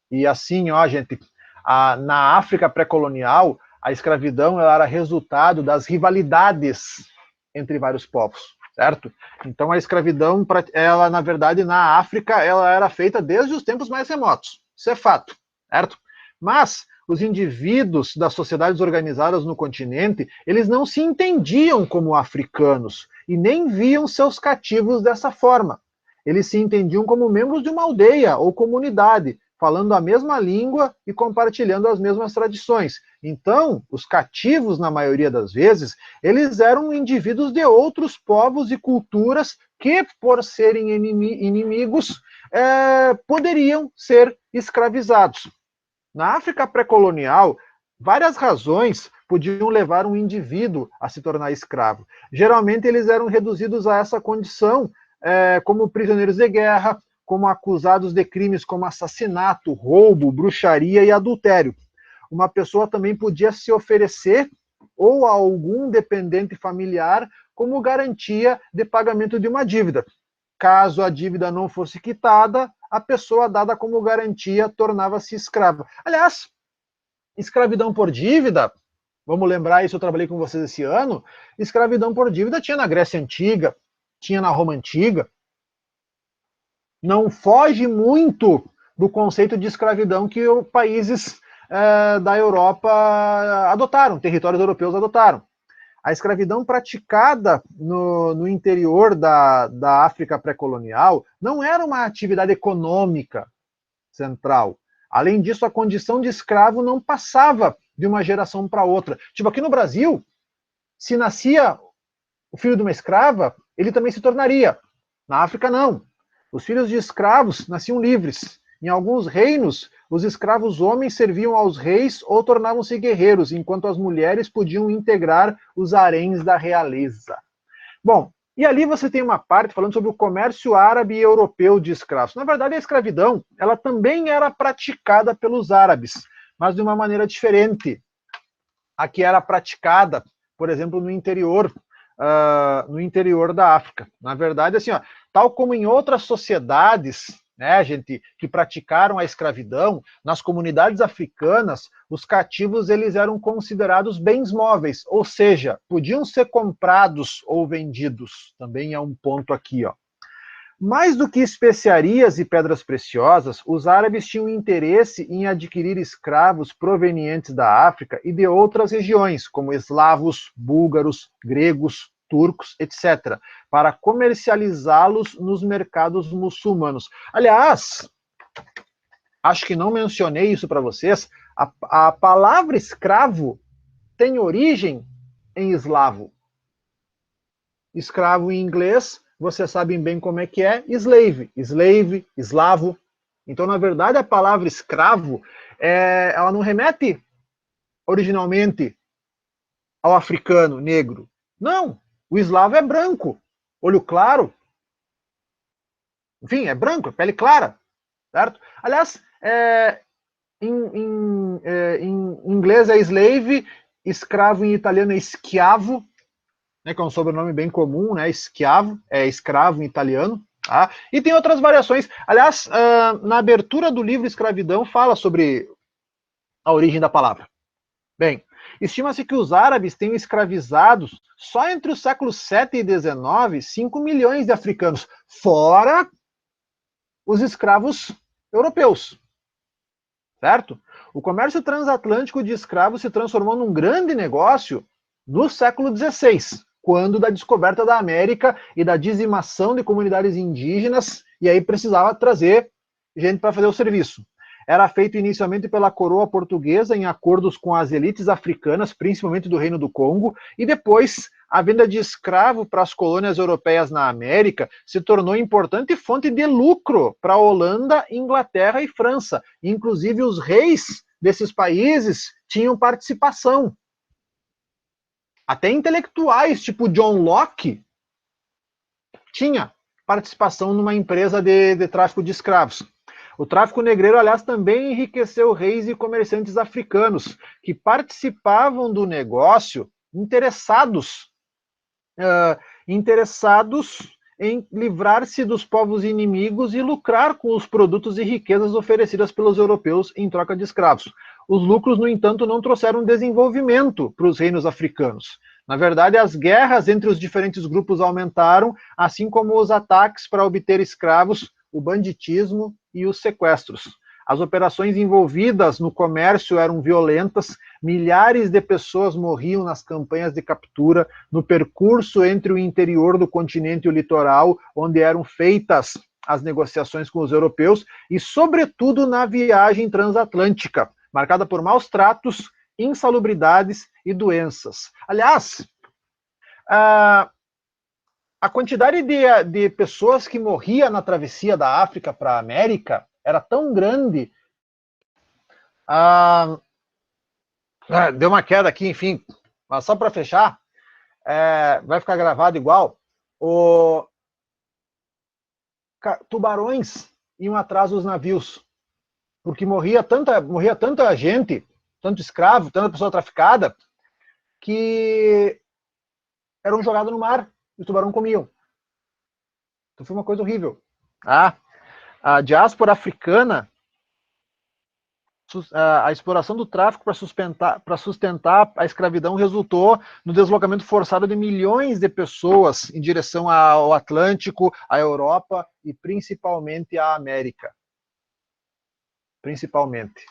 E assim, ó, gente, na África pré-colonial, a escravidão ela era resultado das rivalidades entre vários povos, certo? Então a escravidão, ela, na verdade, na África, ela era feita desde os tempos mais remotos. Isso é fato, certo? Mas os indivíduos das sociedades organizadas no continente, eles não se entendiam como africanos e nem viam seus cativos dessa forma. Eles se entendiam como membros de uma aldeia ou comunidade, falando a mesma língua e compartilhando as mesmas tradições. Então, os cativos, na maioria das vezes, eles eram indivíduos de outros povos e culturas que, por serem inimigos, poderiam ser escravizados. Na África pré-colonial, várias razões podiam levar um indivíduo a se tornar escravo. Geralmente, eles eram reduzidos a essa condição como prisioneiros de guerra, como acusados de crimes como assassinato, roubo, bruxaria e adultério. Uma pessoa também podia se oferecer ou a algum dependente familiar como garantia de pagamento de uma dívida. Caso a dívida não fosse quitada, a pessoa dada como garantia tornava-se escrava. Aliás, escravidão por dívida, vamos lembrar isso, eu trabalhei com vocês esse ano, escravidão por dívida tinha na Grécia Antiga, tinha na Roma Antiga. Não foge muito do conceito de escravidão que os países da Europa adotaram, territórios europeus adotaram. A escravidão praticada no interior da África pré-colonial não era uma atividade econômica central. Além disso, a condição de escravo não passava de uma geração para outra. Tipo, aqui no Brasil, se nascia o filho de uma escrava, ele também se tornaria. Na África, não. Os filhos de escravos nasciam livres. Em alguns reinos, os escravos homens serviam aos reis ou tornavam-se guerreiros, enquanto as mulheres podiam integrar os haréns da realeza. Bom, e ali você tem uma parte falando sobre o comércio árabe e europeu de escravos. Na verdade, a escravidão, ela também era praticada pelos árabes, mas de uma maneira diferente. A que era praticada, por exemplo, no interior da África. Na verdade, assim, ó, tal como em outras sociedades, né, gente, que praticaram a escravidão, nas comunidades africanas, os cativos eles eram considerados bens móveis, ou seja, podiam ser comprados ou vendidos. Também é um ponto aqui, ó. Mais do que especiarias e pedras preciosas, os árabes tinham interesse em adquirir escravos provenientes da África e de outras regiões, como eslavos, búlgaros, gregos, turcos, etc., para comercializá-los nos mercados muçulmanos. Aliás, acho que não mencionei isso para vocês, a palavra escravo tem origem em eslavo. Escravo em inglês, vocês sabem bem como é que é, slave, eslavo. Então, na verdade, a palavra escravo, ela não remete originalmente ao africano negro. Não, o eslavo é branco, olho claro. Enfim, é branco, pele clara, certo? Aliás, em inglês é slave, escravo em italiano é schiavo, né, que é um sobrenome bem comum, né, schiavo, é escravo em italiano, tá? E tem outras variações. Aliás, na abertura do livro Escravidão fala sobre a origem da palavra. Bem, estima-se que os árabes tenham escravizados, só entre os séculos 7 e 19, 5 milhões de africanos, fora os escravos europeus, certo? O comércio transatlântico de escravos se transformou num grande negócio no século XVI, quando da descoberta da América e da dizimação de comunidades indígenas, e aí precisava trazer gente para fazer o serviço. Era feito inicialmente pela coroa portuguesa em acordos com as elites africanas, principalmente do Reino do Congo, e depois a venda de escravo para as colônias europeias na América se tornou importante fonte de lucro para a Holanda, Inglaterra e França. Inclusive os reis desses países tinham participação. Até intelectuais, tipo John Locke, tinha participação numa empresa de tráfico de escravos. O tráfico negreiro, aliás, também enriqueceu reis e comerciantes africanos, que participavam do negócio interessados em livrar-se dos povos inimigos e lucrar com os produtos e riquezas oferecidas pelos europeus em troca de escravos. Os lucros, no entanto, não trouxeram desenvolvimento para os reinos africanos. Na verdade, as guerras entre os diferentes grupos aumentaram, assim como os ataques para obter escravos, o banditismo e os sequestros. As operações envolvidas no comércio eram violentas, milhares de pessoas morriam nas campanhas de captura, no percurso entre o interior do continente e o litoral, onde eram feitas as negociações com os europeus, e, sobretudo, na viagem transatlântica, marcada por maus tratos, insalubridades e doenças. Aliás, a quantidade de pessoas que morria na travessia da África para a América era tão grande. Deu uma queda aqui, enfim, mas só para fechar, vai ficar gravado igual. Tubarões iam atrás dos navios, porque morria tanta gente, tanto escravo, tanta pessoa traficada, que eram jogados no mar e o tubarão comiam. Então foi uma coisa horrível. A diáspora africana, a exploração do tráfico para sustentar a escravidão resultou no deslocamento forçado de milhões de pessoas em direção ao Atlântico, à Europa e principalmente à América. Principalmente.